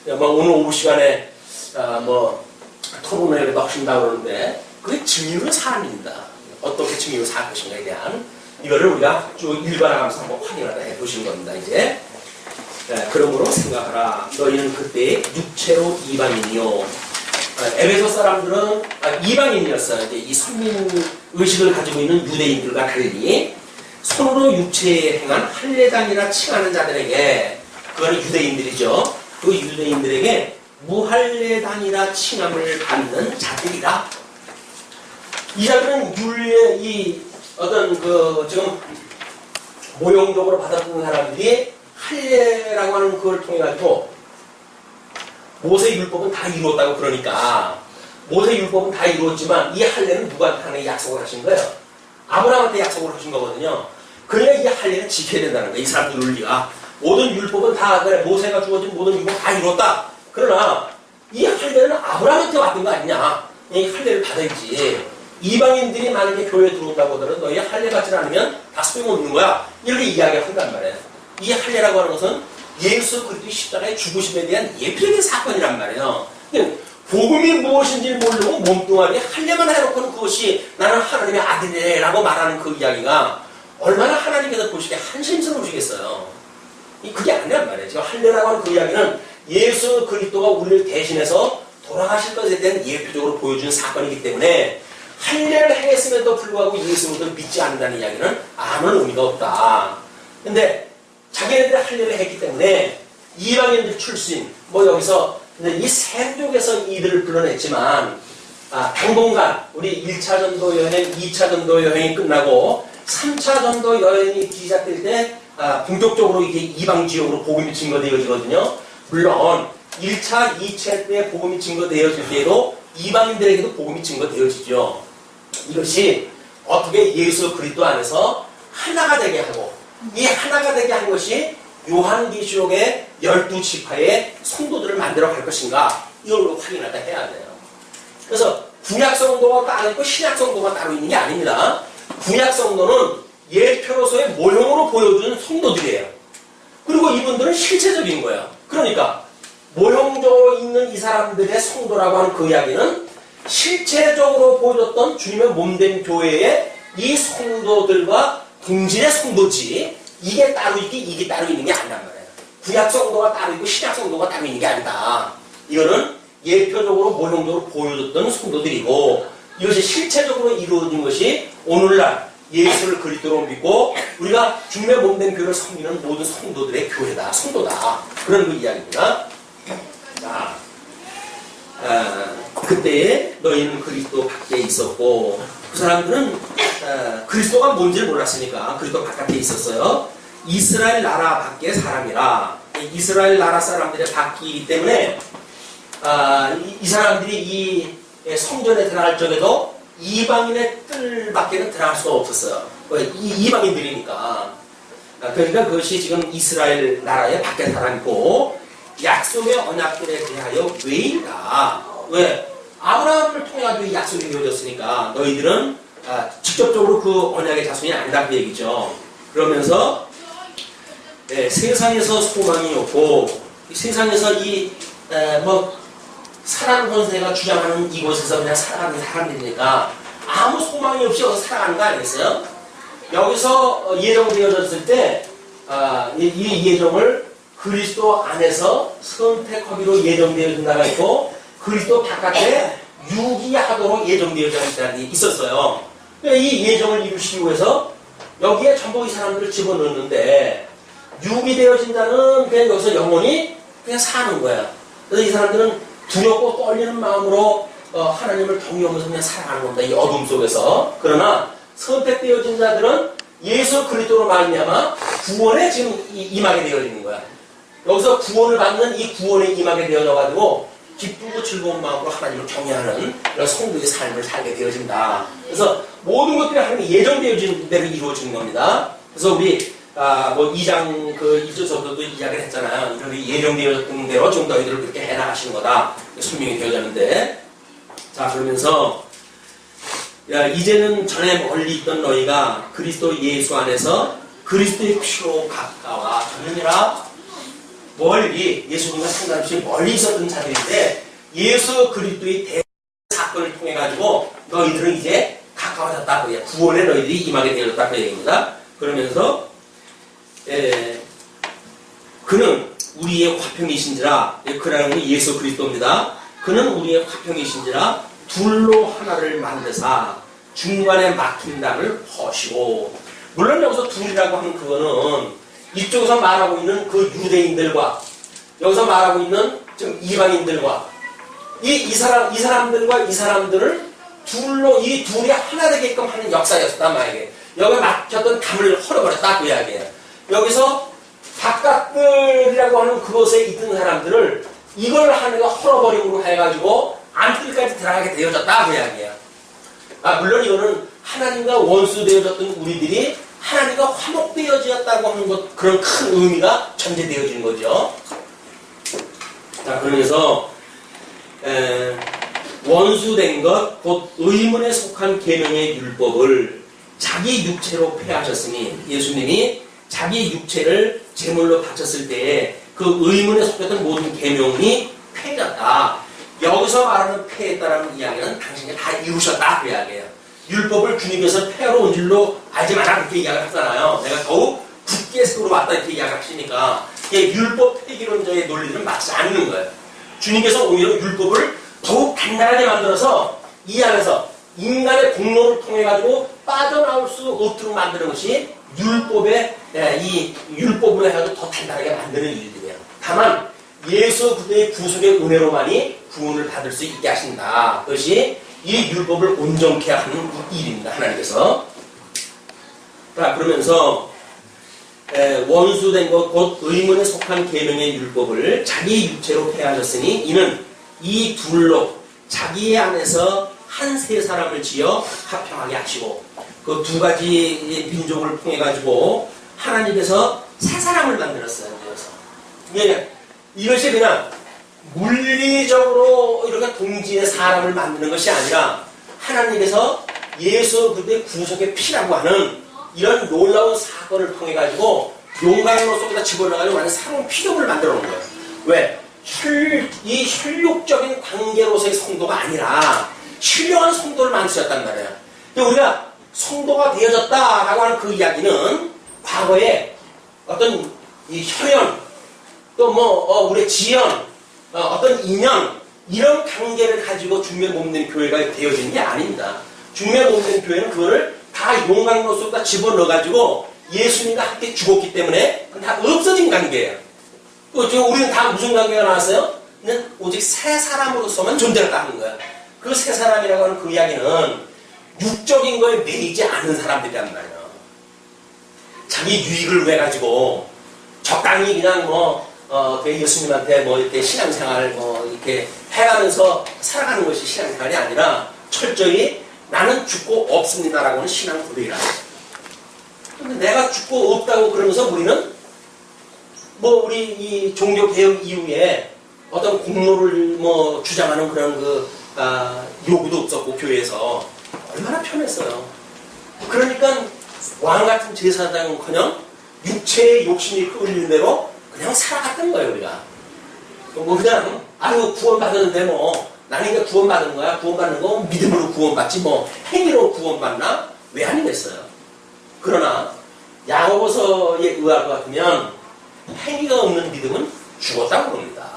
오늘 오후 시간에 토론회를 하신다고 그러는데 그게 증인으로 삶입니다. 어떻게 증인으로 살 것인가에 대한 이거를 우리가 쭉 읽어나가면서 한번 확인을 해보시는 겁니다. 이제 그러므로 생각하라. 너희는 그때 육체로 이방인이요. 에베소 사람들은 이방인이었어요. 이제 이 선민 의식을 가지고 있는 유대인들과 달리 손으로 육체에 행한 할례당이라 칭하는 자들에게, 그거는 유대인들이죠. 그 유대인들에게 무할례당이라 칭함을 받는 자들이다. 이 자들은 율례, 이 어떤 지금 모형적으로 받아들이는 사람들이 할례라고 하는 그걸 통해 가지고 모세 율법은 다 이루었다고 그러니까 모세 율법은 다 이루었지만 이 할례는 누구한테 약속을 하신 거예요? 아브라함한테 약속을 하신 거거든요. 그러니까 이 할례는 지켜야 된다는 거예요. 이 사람들 논리가. 모든 율법은 다 그래 모세가 주어진 모든 율법 다 이뤘다. 그러나 이 할례는 아브라함한테 왔던 거 아니냐. 이 할례를 받아야지. 이방인들이 만약에 교회에 들어온다고 하더라도 너희 할례 받지 않으면 다 소용없는 거야. 이렇게 이야기를 한단 말이에요. 이 할례라고 하는 것은 예수 그리스도의 십자가의 죽으심에 대한 예표적인 사건이란 말이에요. 복음이 무엇인지 모르고 몸뚱아리 할례만 해놓고는 그것이 나는 하나님의 아들이라고 말하는 그 이야기가 얼마나 하나님께서 보시기에 한심스러우시겠어요. 그게 아니란 말이에요. 지금 할례라고 하는 그 이야기는 예수 그리스도가 우리를 대신해서 돌아가실 것에 대한 예표적으로 보여주는 사건이기 때문에 할례를 행했음에도 불구하고 예수를 믿지 않는다는 이야기는 아무런 의미가 없다. 근데 자기네들이 할례를 했기 때문에 이방인들 출신 여기서 이 세족에서 이들을 불러냈지만 당분간 우리 1차 전도 여행, 2차 전도 여행이 끝나고 3차 전도 여행이 시작될 때 본격적으로 이게 이방 지역으로 복음이 증거되어지거든요. 물론 1차, 2차 때 복음이 증거되어질 때에도 이방인들에게도 복음이 증거되어지죠. 이것이 어떻게 예수 그리스도 안에서 하나가 되게 하고 이 하나가 되게 한 것이 요한계시록의 12지파의 성도들을 만들어 갈 것인가 이걸 확인하다 해야 돼요. 그래서 구약성도가 따로 있고 신약성도가 따로 있는 게 아닙니다. 구약성도는 예표로서의 모형으로 보여주는 성도들이에요. 그리고 이분들은 실체적인 거예요. 그러니까 모형적으로 있는 이 사람들의 성도라고 하는 그 이야기는 실체적으로 보여줬던 주님의 몸된 교회의 이 성도들과 동질의 성도지 이게 따로 있기 이게 따로 있는 게 아니란 말이에요. 구약 성도가 따로 있고 신약 성도가 따로 있는 게 아니다. 이거는 예표적으로 모형적으로 보여줬던 성도들이고 이것이 실체적으로 이루어진 것이 오늘날 예수를 그리스도로 믿고 우리가 주님의 몸된 교회를 섬기는 모든 성도들의 교회다. 성도다. 그런 그 이야기입니다. 자, 그때에 너희는 그리스도 밖에 있었고 그 사람들은 그리스도가 뭔지를 몰랐으니까 그리스도 바깥에 있었어요. 이스라엘 나라 밖의 사람이라. 이스라엘 나라 사람들의 밖이기 때문에 이 사람들이 이 성전에 들어갈 적에도 이방인의 뜰밖에는 들어갈 수가 없었어요. 이방인들이니까. 그러니까 그것이 지금 이스라엘 나라의 밖의 사람이고 약속의 언약들에 대하여 외인다. 왜? 아브라함을 통해 가지고 약속이 이루어졌으니까 너희들은 직접적으로 그 언약의 자손이 아니다 그 얘기죠. 그러면서 세상에서 소망이 없고 세상에서 살아가는 권세가 주장하는 이곳에서 그냥 살아가는 사람들이니까 아무 소망이 없이 여기서 살아가는 거 아니겠어요? 여기서 예정되어졌을 때 이 예정을 그리스도 안에서 선택하기로 예정되어진다가 있고 그리스도 바깥에 유기하도록 예정되어져 있었어요. 이 예정을 이루시기 위해서 여기에 전부 이 사람들을 집어넣는데 유기되어진 자는 그냥 여기서 영원히 그냥 사는 거야. 그래서 이 사람들은 두렵고 떨리는 마음으로 하나님을 경외하면서 그냥 살아가는 겁니다. 이 어둠 속에서. 그러나 선택되어진 자들은 예수 그리스도로 말미암아 구원에 지금 임하게 되어지는 거야. 여기서 구원을 받는 이 구원에 임하게 되어져가지고 기쁘고 즐거운 마음으로 하나님을 경외하는 이런 성도의 삶을 살게 되어진다. 그래서 모든 것들이 하나님이 예정되어진 대로 이루어지는 겁니다. 그래서 우리 뭐 2장 그 1절서부터도 이야기를 했잖아요. 이렇게 예정되어졌던 대로 좀 너희들을 그렇게 해나가시는 거다. 설명이 되어졌는데, 자 그러면서 야, 이제는 전에 멀리 있던 너희가 그리스도 예수 안에서 그리스도의 피로 가까워졌느니라. 멀리 예수님과 상관없이 멀리 있었던 자들인데 예수 그리스도의 사건을 통해 가지고 너희들은 이제 가까워졌다. 구원에 너희들이 임하게 되었다. 그 얘기입니다. 그러면서 그는 우리의 화평이신지라. 그라는 건 예수 그리스도입니다. 그는 우리의 화평이신지라 둘로 하나를 만드사 중간에 막힌 담을 허시고. 물론 여기서 둘이라고 하는 그거는 이쪽에서 말하고 있는 그 유대인들과 여기서 말하고 있는 지금 이방인들과 이 사람들과 이 사람들을 둘로 이 둘이 하나 되게끔 하는 역사였단 말이에요. 여기 막혔던 담을 헐어버렸다 그 이야기예요. 여기서 바깥들이라고 하는 그곳에 있던 사람들을 이걸 하나가 헐어버림으로 해가지고 안뜰까지 들어가게 되어졌다 그 이야기예요. 물론 이거는 하나님과 원수되어졌던 우리들이 하나님과 화목되어졌다고 하는 것, 그런 큰 의미가 전제되어지는 거죠. 자, 그러면서 원수된 것, 곧 의문에 속한 계명의 율법을 자기 육체로 폐하셨으니, 예수님이 자기 육체를 제물로 바쳤을 때에 그 의문에 속했던 모든 계명이 폐해졌다. 여기서 말하는 폐했다라는 이야기는 당신이 다 이루셨다 그 이야기예요. 율법을 주님께서 폐하러 온 줄로 알지 마라 그렇게 이야기를 하잖아요. 내가 더욱 굳게 세우러 왔다 이렇게 이야기를 하시니까 이게 율법 폐기론자의 논리들은 맞지 않는 거예요. 주님께서 오히려 율법을 더욱 단단하게 만들어서 이 안에서 인간의 공로를 통해 가지고 빠져나올 수 없도록 만드는 것이 율법의 이 율법으로 해가지고 더 단단하게 만드는 일들이에요. 다만 예수 그리스도의 구속의 은혜로만이 구원을 받을 수 있게 하신다. 그것이 이 율법을 온전케 하는 일입니다. 하나님께서. 자, 그러면서 원수된 것 곧 의문에 속한 계명의 율법을 자기 육체로 폐하셨으니 이는 이 둘로 자기 안에서 한 세 사람을 지어 화평하게 하시고 그 두 가지 민족을 통해 가지고 하나님께서 세 사람을 만들었어요. 그래서 이것이 그냥 물리적으로 이렇게 동지의 사람을 만드는 것이 아니라 하나님께서 예수 그리스도의 구속의 피라고 하는 이런 놀라운 사건을 통해 가지고 용광로 속에다 집어넣어가지고 완전 새로운 피조물을 만들어 놓은 거예요. 왜? 이 혈육적인 관계로서의 성도가 아니라 신령한 성도를 만드셨단 말이에요. 근데 우리가 성도가 되어졌다라고 하는 그 이야기는 과거에 어떤 이 혈연 또 우리의 지연 어떤 인연 이런 관계를 가지고 중매 몸된 교회가 되어지는 게 아닙니다. 중매 몸된 교회는 그거를 다 용광로 속에다 집어넣어가지고 예수님과 함께 죽었기 때문에 다 없어진 관계예요. 우리는 다 무슨 관계가 나왔어요? 그냥 오직 세 사람으로서만 존재를 하는 거예요. 그 세 사람이라고 하는 그 이야기는 육적인 거에 매이지 않는 사람들이란 말이에요. 자기 유익을 위해 가지고 적당히 그냥 예수님한테 이렇게 신앙생활 이렇게 해가면서 살아가는 것이 신앙생활이 아니라 철저히 나는 죽고 없습니다라고 하는 신앙 고백이라. 근데 내가 죽고 없다고 그러면서 우리는 우리 이 종교 개혁 이후에 어떤 공로를 주장하는 그런 요구도 없었고 교회에서 얼마나 편했어요. 그러니까 왕 같은 제사장은커녕 육체의 욕심이 끌리는 대로 그냥 살아갔던 거예요, 우리가. 그냥, 구원받았는데 나는 이제 구원받은 거야. 구원받는 거 믿음으로 구원받지 행위로 구원받나? 왜 아니겠어요? 그러나, 야고보서에 의할 것 같으면 행위가 없는 믿음은 죽었다고 합니다.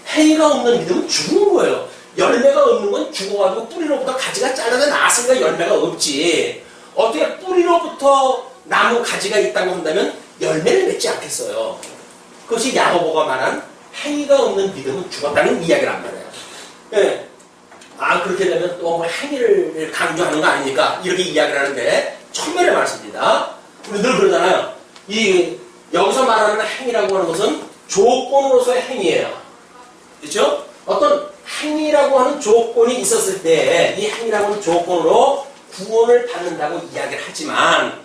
행위가 없는 믿음은 죽은 거예요. 열매가 없는 건 죽어가지고 뿌리로부터 가지가 잘라져 나왔으니까 열매가 없지. 어떻게 뿌리로부터 나무 가지가 있다고 한다면 열매를 맺지 않겠어요. 그것이 야고보가 말한 행위가 없는 믿음은 죽었다는 이야기란 말이에요. 예. 그렇게 되면 또 행위를 강조하는 거 아닙니까? 이렇게 이야기를 하는데 천면의 말씀입니다. 우리 늘 그러잖아요. 여기서 말하는 행위라고 하는 것은 조건으로서의 행위예요. 그렇죠? 어떤 행위라고 하는 조건이 있었을 때 이 행위라고 하는 조건으로 구원을 받는다고 이야기를 하지만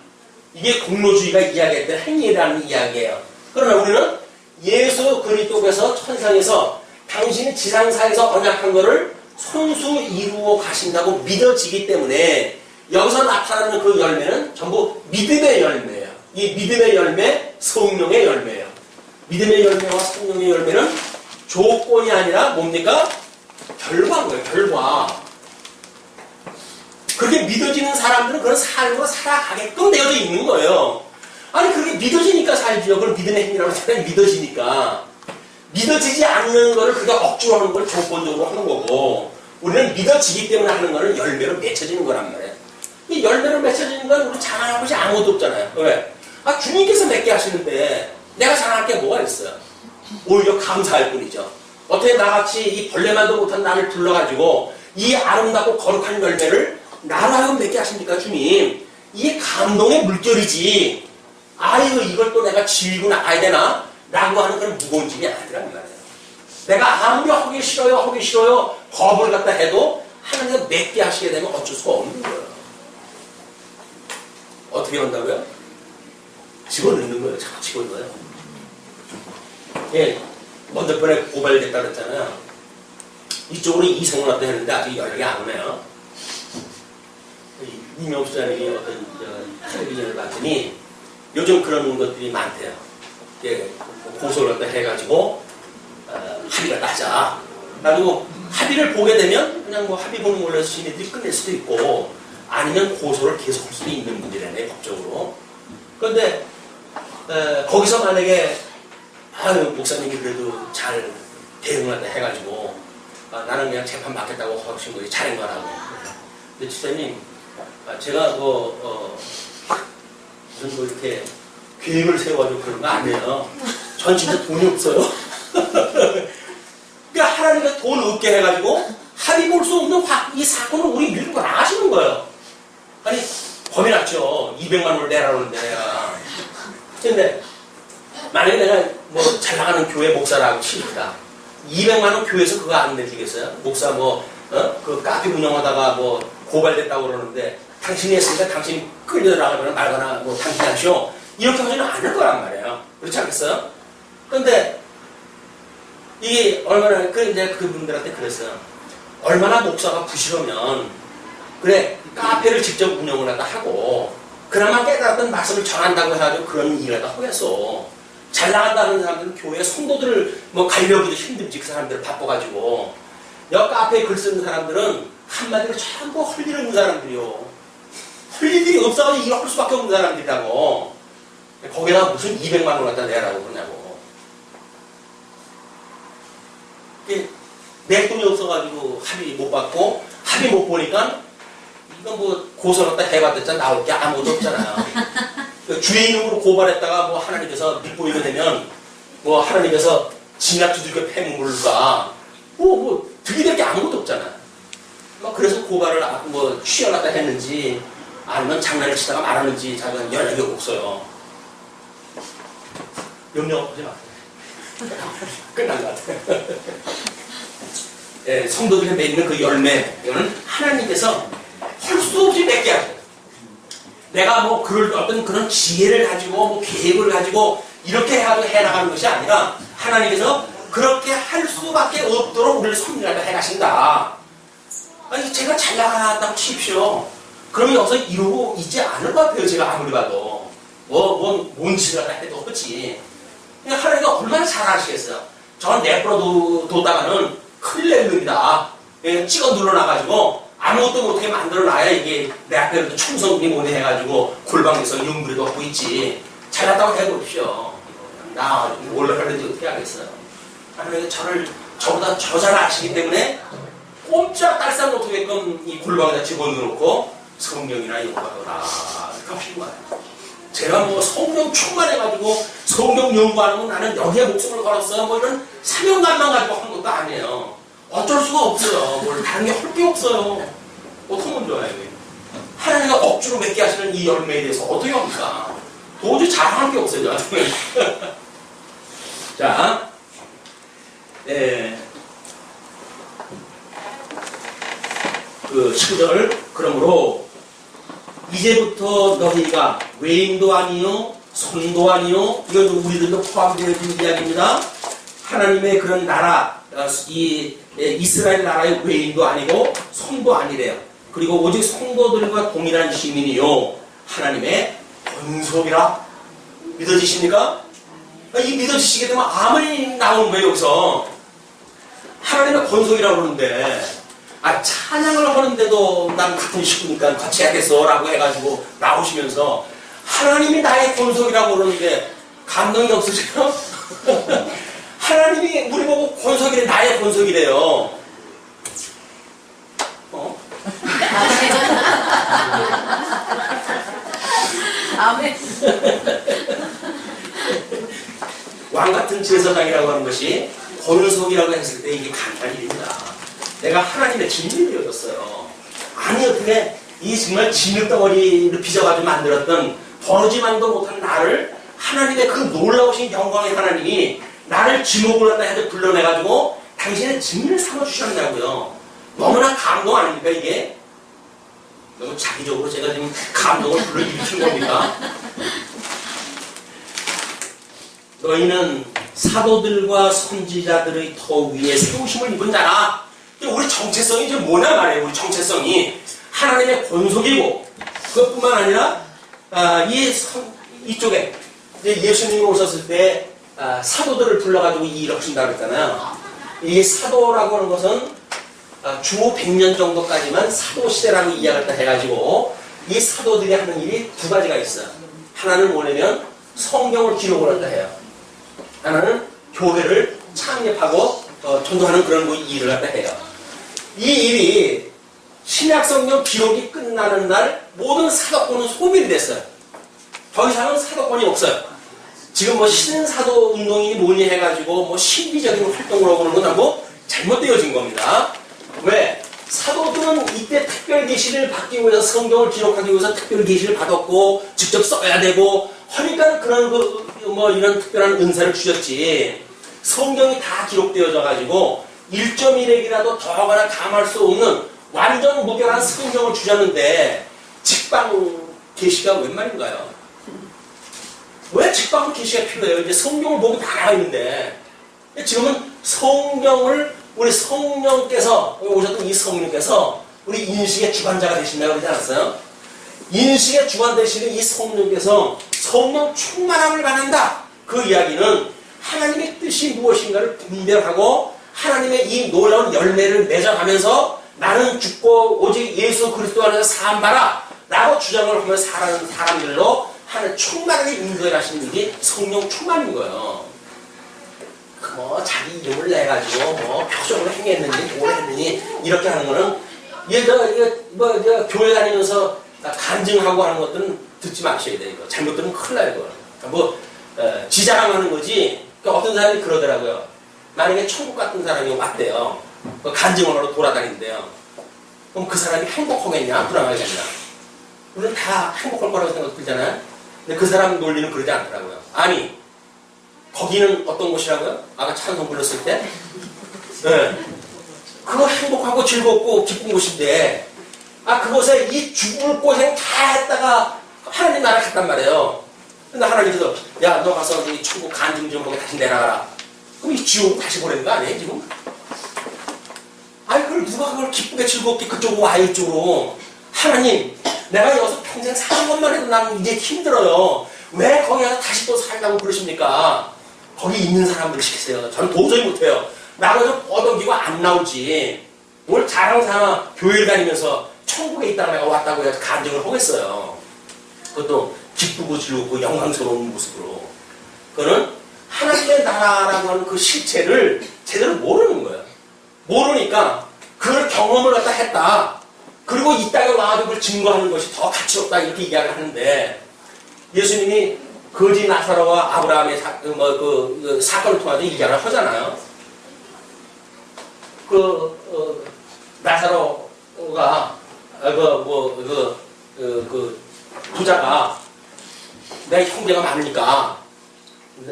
이게 공로주의가 이야기했던 행위라는 이야기예요. 그러나 우리는 예수 그리스도께서 천상에서 당신이 지상사에서 언약한 것을 손수 이루어 가신다고 믿어지기 때문에 여기서 나타나는 그 열매는 전부 믿음의 열매예요. 이 믿음의 열매, 성령의 열매예요. 믿음의 열매와 성령의 열매는 조건이 아니라 뭡니까? 결과인 거예요. 결과. 그렇게 믿어지는 사람들은 그런 삶으로 살아가게끔 되어져 있는 거예요. 아니 그렇게 믿어지니까 살지요. 그걸 믿음의 행위라고 하잖아요. 믿어지니까. 믿어지지 않는 거를 그게 억지로 하는 걸 조건적으로 하는 거고 우리는 믿어지기 때문에 하는 거는 열매로 맺혀지는 거란 말이에요. 이 열매로 맺혀지는 건 우리 자랑할 것이 아무것도 없잖아요. 왜? 아 주님께서 맺게 하시는데 내가 자랑할 게 뭐가 있어요? 오히려 감사할 뿐이죠. 어떻게 나같이 이 벌레만도 못한 나를 불러가지고 이 아름답고 거룩한 열매를 나로 하여금 맺게 하십니까 주님? 이게 감동의 물결이지. 아유 이걸 또 내가 지휘고 나가야 되나? 라고 하는 그런 무거운 짐이 아니란 말이에요. 내가 아무리 하기 싫어요 겁을 갖다 해도 하나님께서 맺게 하시게 되면 어쩔 수가 없는 거예요. 어떻게 한다고요? 집어넣는 거예요. 자꾸 집어넣어요. 예, 먼저 번에 고발됐다 그랬잖아요. 이쪽으로 이성을 갖다 했는데 아직 연락이 안 오네요. 이명수 자님이 어떤 텔레비전을 봤더니 요즘 그런 것들이 많대요. 예, 고소를 갖다 해가지고 합의가 나자. 그리고 합의를 보게 되면 그냥 뭐 합의 보는 걸로 해서 시민들이 끝낼 수도 있고 아니면 고소를 계속할 수도 있는 문제라네 법적으로. 그런데 거기서 만약에 아유 목사님이 그래도 잘 대응을 해가지고 나는 그냥 재판 받겠다고 하신 거지 잘한 거라고. 근데 집사님 제가 무슨 뭐 이렇게 계획을 세워가지고 그런 거 아니에요. 전 진짜 돈이 없어요. 그러니까 하나님께서 돈 없게 해가지고 합의 볼 수 없는 이 사건을 우리 밀고 나가시는 거예요. 아니 범이 났죠. 200만 원을 내라는데 내가. 근데 만약에 내가 뭐 잘 나가는 교회 목사라고 칩니다. 200만 원 교회에서 그거 안 내주겠어요? 목사 그 카페 운영하다가 뭐 고발됐다고 그러는데 당신이 했으니까 당신이 끌려나가거나 말거나 뭐 당신이 하시오. 이렇게 하지는 않을 거란 말이에요. 그렇지 않겠어요? 근데 이게 얼마나 내가 그분들한테 그랬어요. 얼마나 목사가 부실하면 그래 카페를 직접 운영을 하다 하고 그나마 깨달았던 말씀을 전한다고 해가지고 그런 일을 하다 하겠어. 잘 나간다는 사람들은 교회 성도들을 뭐 가려기도 힘들지. 그 사람들을 바빠가지고 여 카페에 글 쓰는 사람들은 한마디로 전부 헐일 없는 사람들이요. 할 일이 없어가지고 일을 할 수밖에 없는 사람들이라고. 거기다가 무슨 200만 원 갖다 내라고 그러냐고. 낼 돈이 없어가지고 합의 못 받고 합의 못 보니까 이건 뭐 고소를 갖다 해봤자 나올 게 아무것도 없잖아요. 주의 이름으로 고발했다가 뭐 하나님께서 밑보이게 되면 뭐 하나님께서 진압 두들겨 패물과 뭐 들이댈 게 아무것도 없잖아요. 그래서 고발을 뭐 취하갔다 했는지 아니면 장난을 치다가 말하는지 자기는 연락이 없어요. 염려하지 마세요. 끝난 것 같아요. 예, 성도들이 맺는 그 열매, 이거는 하나님께서 할 수 없이 맺게 하세요. 내가 뭐 어떤 그런 지혜를 가지고 뭐 계획을 가지고 이렇게 해나가는 것이 아니라 하나님께서 그렇게 할 수밖에 없도록 우리를 섭리하게 해가신다. 아니 제가 잘 나간다고 칩시오. 그러면 여기서 이러고 있지 않을 것 같아요. 제가 아무리 봐도 뭔 짓을 해도 그렇지. 그러니까 하나님가 얼마나 잘 아시겠어요. 저는 내버려뒀다가는 큰일 낼 놈이다. 찍어 눌러놔가지고 아무것도 못하게 만들어놔야 이게 내 앞에도 충성이 뭐니 해가지고 골방에서 용부리도 하고 있지. 잘났다고 해보십시오. 나 올라가는지 어떻게 하겠어요. 하나님은 저보다 저 잘 아시기 때문에 꼼짝 달싹 못하게끔 이 골방에다 집어넣어놓고 성령이나 연구하거라 이렇게 하시는 거예요. 제가 뭐 성령 충만해가지고 성령 연구하는 건 나는 여기에 목숨을 걸었어요. 뭐 이런 사명감만 가지고 한 것도 아니에요. 어쩔 수가 없어요. 뭘 다른 게 할 게 없어요. 어떻게 하면 좋아요. 하나님가 억지로 맺게 하시는 이 열매에 대해서 어떻게 합니까? 도저히 잘할 게 없어요. 자, 그 19절 그러므로 이제부터 너희가 외인도 아니요 손도 아니요 이건 우리들도 포함되어 있는 이야기입니다. 하나님의 그런 나라 이 이스라엘 나라의 외인도 아니고 손도 아니래요. 그리고 오직 성도들과 동일한 시민이요 하나님의 권속이라 믿어지십니까? 이 믿어지시게 되면 아무리 나오는 거예요. 여기서 하나님의 권속이라고 그러는데 찬양을 하는데도 난 같은 식구니까 같이 해야겠어 라고 해가지고 나오시면서 하나님이 나의 권속이라고 그러는데 감동이 없으세요? 하나님이 우리 보고 권속이래, 나의 권속이래요. 아멘. 왕 같은 제사장이라고 하는 것이 권속이라고 했을 때 이게 간단한 일입니다. 내가 하나님의 진리를 되어졌어요. 아니 어떻게 이 정말 진흙덩어리를 빚어가지고 만들었던 버르지만도 못한 나를 하나님의 그 놀라우신 영광의 하나님이 나를 지목을 한다 해도 불러내가지고 당신의 증인을 삼아주셨냐고요. 너무나 감동 아닙니까 이게? 너무 자기적으로 제가 지금 감동을 불러일으킨 겁니까? 너희는 사도들과 선지자들의 더 위에 세우심을 입은 자라. 우리 정체성이 지금 뭐냐 말이에요. 우리 정체성이 하나님의 권속이고 그것뿐만 아니라 이쪽에 예수님이 오셨을 때 사도들을 불러가지고 이 일을 하신다고 했잖아요. 이 사도라고 하는 것은 주 100년 정도까지만 사도시대라고 이야기를 해가지고 이 사도들이 하는 일이 두 가지가 있어요. 하나는 뭐냐면 성경을 기록을 한다 해요. 하나는 교회를 창립하고 전도하는 그런 일을 한다 해요. 이 일이 신약성경 기록이 끝나는 날 모든 사도권은 소멸이 됐어요. 더 이상은 사도권이 없어요. 지금 뭐 신사도 운동이니 뭐니 해가지고 뭐 신비적인 활동을 하고 그러는 건 뭐 잘못되어진 겁니다. 왜? 사도들은 이때 특별 계시를 받기 위해서 성경을 기록하기 위해서 특별 계시를 받았고 직접 써야 되고 하니까 그런 이런 특별한 은사를 주셨지. 성경이 다 기록되어져 가지고 1.1핵이라도 더하거나 감할 수 없는 완전 무결한 성경을 주셨는데 직방 계시가 웬 말인가요? 왜 직방 계시가 필요해요? 이제 성경을 보고 다 나와 있는데 지금은 성경을 우리 성령께서 오셨던 이 성령께서 우리 인식의 주관자가 되신다고 그러지 않았어요? 인식의 주관 되시는 이 성령께서 성령 충만함을 받는다. 그 이야기는 하나님의 뜻이 무엇인가를 분별하고 하나님의 이 놀라운 열매를 맺어가면서 나는 죽고 오직 예수 그리스도 안에서 사함받아 라고 주장을 하면서 살아가는 사람들로 하는 충만하게 인도하시는 게 성령 충만인 거예요. 뭐 자기 이름을 내가지고 뭐 표적으로 행했느니 뭘 했느니 이렇게 하는 거는 교회 다니면서 간증하고 하는 것들은 듣지 마셔야 돼요. 잘못 들으면 큰일 나요. 지자랑하는 거지. 그러니까 어떤 사람이 그러더라고요. 만약에 천국 같은 사람이 왔대요. 간증을 하러 돌아다니는데요. 그럼 그 사람이 행복하겠냐 불안하겠냐? 우리는 다 행복할 거라고 생각 들잖아요. 근데 그 사람 논리는 그러지 않더라고요. 아니 거기는 어떤 곳이라고요? 아까 찬송 불렀을 때? 네. 그거 행복하고 즐겁고 기쁜 곳인데 그곳에 이 죽을 고생 다 했다가 하나님 나라 갔단 말이에요. 근데 하나님께서 야 너 가서 이 천국 간증 좀 보게 다시 내려가라. 그럼 이 지옥 다시 보내는 거 아니에요 지금? 그걸 누가 그걸 기쁘게 즐겁게 그쪽으로 와요 이쪽으로. 하나님 내가 여기서 평생 사는 것만 해도 난 이제 힘들어요. 왜 거기 가서 다시 또 살라고 그러십니까? 거기 있는 사람들 시키세요. 저는 도저히 못해요. 나가 좀 뻗어기고 안 나오지. 뭘 자랑 삼아 교회를 다니면서 천국에 있다가 내가 왔다고 해서 간증을 하겠어요. 그것도 기쁘고 즐겁고 영광스러운 모습으로. 그거는 하나님의 나라라고 하는 그 실체를 제대로 모르는 거예요. 모르니까 그걸 경험을 갖다 했다. 그리고 이 땅에 와가지고 그걸 증거하는 것이 더 가치없다 이렇게 이야기를 하는데 예수님이 거지 나사로와 아브라함의 사건을 통해서 이야기를 하잖아요. 나사로가 부자가 내 형제가 많으니까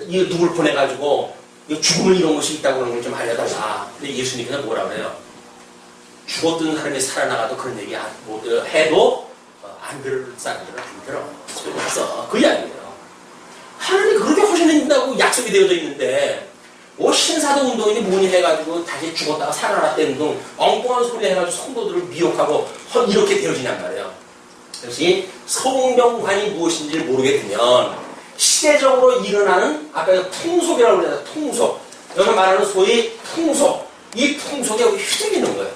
이 누굴 보내가지고 죽음을 이룬 것이 있다고 하는 걸 좀 알려달라. 근데 예수님께서 뭐라 그래요? 죽었던 사람이 살아나가도 그런 얘기 못 해도 안 들을 사람들은 안 들어. 소용없어. 그 이야기예요. 하나님이 그렇게 하셔낸다고 약속이 되어져 있는데 뭐 신사도 운동이니 뭐니 해가지고 다시 죽었다가 살아났다는 등 엉뚱한 소리 해가지고 성도들을 미혹하고 이렇게 되어지냔 말이에요. 역시 성경관이 무엇인지 모르게 되면 시대적으로 일어나는 아까 풍속이라고 그러잖아요. 풍속. 여기 말하는 소위 풍속. 이 풍속에 우리 휘둘리는 거예요.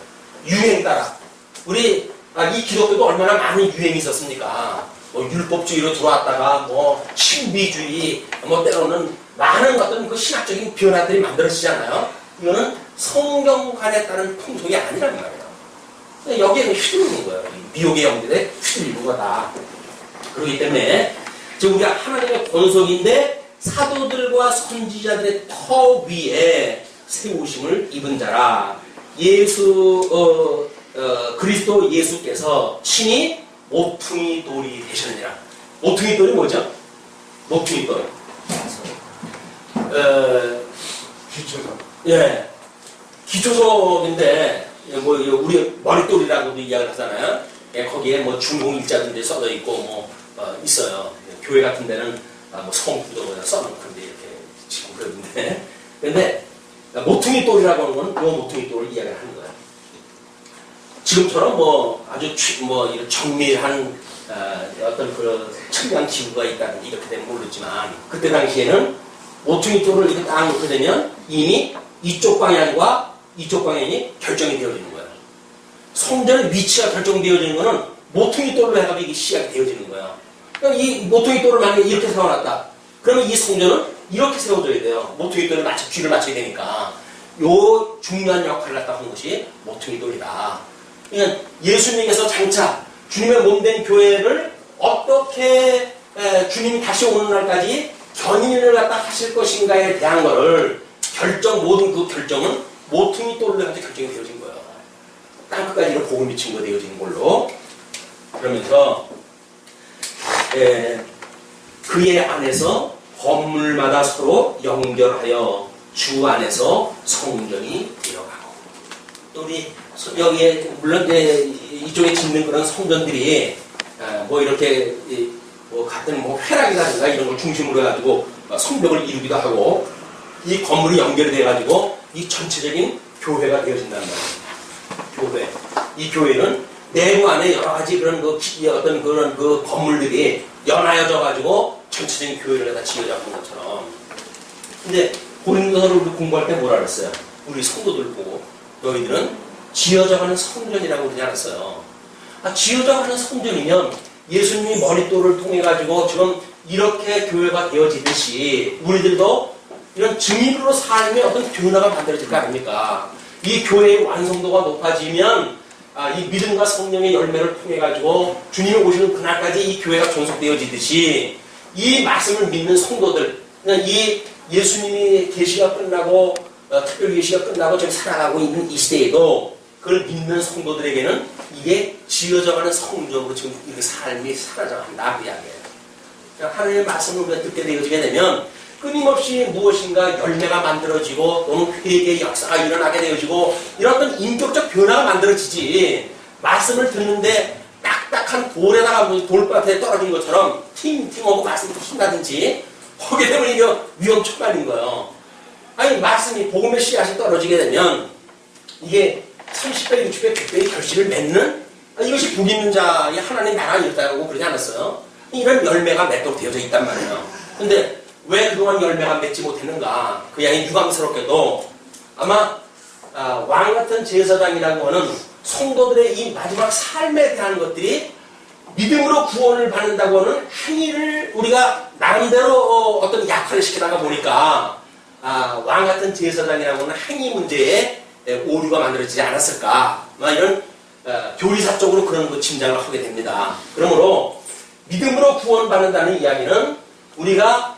유행 따라. 우리 이 기독교도 얼마나 많은 유행이 있었습니까? 뭐 율법주의로 들어왔다가 뭐 신비주의, 뭐 때로는 많은 어떤 그 신학적인 변화들이 만들어지잖아요. 이거는 성경관에 따른 풍속이 아니란 말이에요. 여기에는 휘둘리는 거예요. 미혹의 영들에 휘둘리는 거다. 그렇기 때문에 즉 우리가 하나님의 권속인데 사도들과 선지자들의 터 위에 세우심을 입은 자라. 그리스도 예수께서 친히 모퉁이 돌이 되셨느니라. 모퉁이 돌이 뭐죠? 모퉁이 돌. 기초석. 예. 기초석인데, 뭐, 우리 머릿돌이라고도 이야기를 하잖아요. 예, 거기에 뭐 중공일자든지 써져 있고, 있어요. 교회 같은 데는 뭐 성구도 그냥 써놓던데, 이렇게 지금 그러는데. 근데, 모퉁이 돌이라고 하는 건 요 모퉁이 돌을 이야기를 하는 거예요. 지금처럼 뭐 아주 이런 정밀한 어떤 그런 측량 기구가 있다든지 이렇게 되면 모르지만 그때 당시에는 모퉁이 돌을 이렇게 딱 놓게 되면 이미 이쪽 방향과 이쪽 방향이 결정이 되어지는 거예요. 성전의 위치가 결정되어지는 거는 모퉁이 돌로 해가지고 이게 시작이 되어지는 거예요. 그러니까 이 모퉁이 돌을 만약에 이렇게 세워놨다. 그러면 이 성전은 이렇게 세워져야 돼요. 모퉁이 돌을 뒤를 맞춰야 되니까. 요 중요한 역할을 갖다 한 것이 모퉁이 돌이다. 그러니까 예수님께서 장차 주님의 몸된 교회를 어떻게 주님이 다시 오는 날까지 견인을 갖다 하실 것인가에 대한 거를 모든 그 결정은 모퉁이 돌로 가지고 결정이 되어진 거예요. 땅끝까지는 복음 미친 거 되어진 걸로. 그러면서 그의 안에서 건물마다 서로 연결하여 주 안에서 성전이 되어가고. 또 우리 여기에 물론 이쪽에 짓는 그런 성전들이 뭐 이렇게 뭐 같은 뭐 회락이라든가 이런 걸 중심으로 해가지고 성벽을 이루기도 하고 이 건물이 연결이 돼가지고 이 전체적인 교회가 되어진다는 말이에요. 교회. 이 교회는 내부 안에 여러 가지 그런 어떤 그런 그 건물들이 연하여져 가지고 전체적인 교회를 다 지어잡은 것처럼. 근데 고린도서를 우리 공부할 때 뭐라 그랬어요? 우리 성도들 보고 너희들은 지어져가는 성전이라고 그러지 않았어요. 지어져가는 성전이면 예수님이 머릿돌을 통해 가지고 지금 이렇게 교회가 되어지듯이 우리들도 이런 증인으로 삶의 어떤 변화가 만들어질 거 아닙니까? 이 교회의 완성도가 높아지면 이 믿음과 성령의 열매를 통해 가지고 주님이 오시는 그날까지 이 교회가 존속되어지듯이 이 말씀을 믿는 성도들, 이 예수님이 계시가 끝나고 특별 계시가 끝나고 지금 살아가고 있는 이 시대에도 그걸 믿는 성도들에게는 이게 지어져가는 성전으로 지금 이 삶이 살아져간다 그 이야기예요. 하나님의 말씀을 우리가 듣게 되어지게 되면 끊임없이 무엇인가 열매가 만들어지고 또는 회개의 역사가 일어나게 되어지고 이런 어떤 인격적 변화가 만들어지지. 말씀을 듣는데 딱딱한 돌에다가 돌밭에 떨어진 것처럼 팅팅하고 말씀이 힘나든지 하게 되면 이게 위험천만인 거예요. 아니 말씀이 복음의 씨앗이 떨어지게 되면 이게 30배, 60배, 100배의 결실을 맺는 이것이 복 있는 자의 하나님 나라였다고 그러지 않았어요? 이런 열매가 맺도록 되어져 있단 말이에요. 근데 왜 그동안 열매가 맺지 못했는가? 그 양이 유감스럽게도 아마 왕 같은 제사장이라고 하는 성도들의 이 마지막 삶에 대한 것들이 믿음으로 구원을 받는다고 하는 행위를 우리가 나름대로 어떤 약화를 시키다가 보니까 왕 같은 제사장이라고 하는 행위 문제에 오류가 만들어지지 않았을까? 이런 교리사적으로 그런 거 짐작을 하게 됩니다. 그러므로 믿음으로 구원받는다는 이야기는 우리가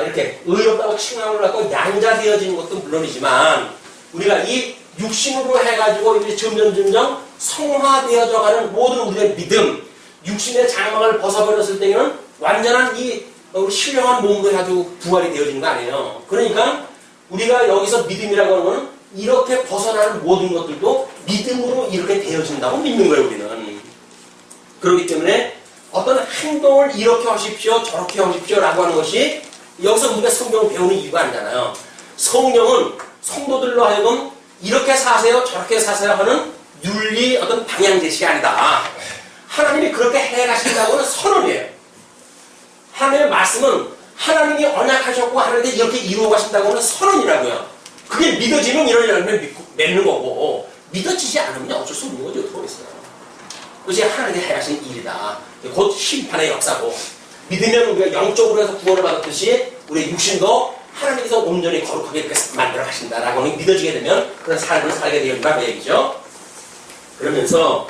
이렇게 의롭다고 칭함을 받고 양자되어지는 것도 물론이지만 우리가 이 육신으로 해가지고 이제 점점 성화되어져가는 모든 우리의 믿음, 육신의 장막을 벗어버렸을 때는 완전한 이 신령한 몸으로 해가지고 부활이 되어진 거 아니에요. 그러니까 우리가 여기서 믿음이라고 하는 건 이렇게 벗어나는 모든 것들도 믿음으로 이렇게 되어진다고 믿는 거예요, 우리는. 그렇기 때문에 어떤 행동을 이렇게 하십시오, 저렇게 하십시오 라고 하는 것이 여기서 우리가 성경을 배우는 이유가 아니잖아요. 성령은 성도들로 하여금 이렇게 사세요, 저렇게 사세요 하는 윤리 어떤 방향 제시가 아니다. 하나님이 그렇게 해가신다고는 선언이에요. 하나님의 말씀은 하나님이 언약하셨고 하나님이 이렇게 이루어 가신다고는 선언이라고요. 그게 믿어지면 이런 열매 맺는 거고 믿어지지 않으면 어쩔 수 없는 거죠. 어떻게 그랬어요. 그것이 하나님이 해가신 일이다. 곧 심판의 역사고 믿으면 우리가 영적으로 해서 구원을 받았듯이 우리의 육신도 하나님께서 온전히 거룩하게 이렇게 만들어 가신다라고 믿어지게 되면 그런 삶을 살게 되었다고 얘기죠. 그러면서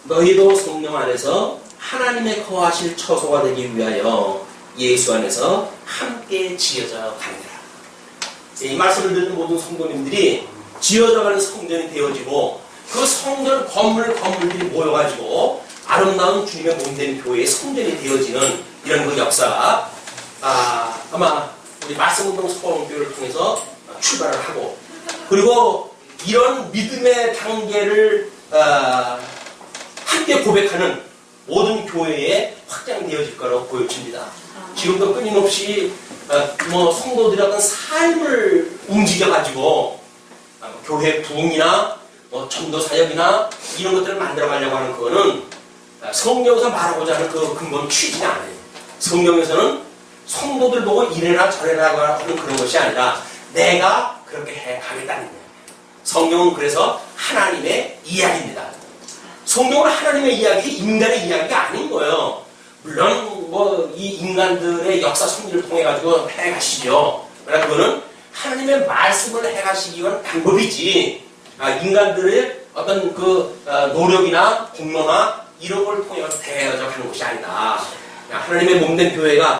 너희도 성령 안에서 하나님의 거하실 처소가 되기 위하여 예수 안에서 함께 지어져 갑니다. 이 말씀을 듣는 모든 성도님들이 지어져가는 성전이 되어지고 그 성전 건물들이 모여가지고 아름다운 주님의 몸된 교회의 성전이 되어지는 이런 그 역사가 아마 우리 말씀운동 서울교회를 통해서 출발을 하고 그리고 이런 믿음의 단계를 함께 고백하는 모든 교회에 확장되어질 거라고 보여집니다. 지금도 끊임없이 성도들의 어떤 삶을 움직여가지고 교회 부흥이나 전도 사역이나 이런 것들을 만들어가려고 하는 그거는 성경에서 말하고자 하는 그 근본 취지가 아니에요. 성경에서는 성도들 보고 이래라 저래라 하는 그런 것이 아니라 내가 그렇게 해가겠다는 거예요. 성경은 그래서 하나님의 이야기입니다. 성경은 하나님의 이야기, 인간의 이야기가 아닌 거예요. 물론 이 인간들의 역사 섭리를 통해 가지고 해가시죠. 그러나 그거는 하나님의 말씀을 해가시기 위한 방법이지. 인간들의 어떤 노력이나 공로나 이런 걸 통해 가지고 되어져 가는 것이 아니다. 하나님의 몸된 교회가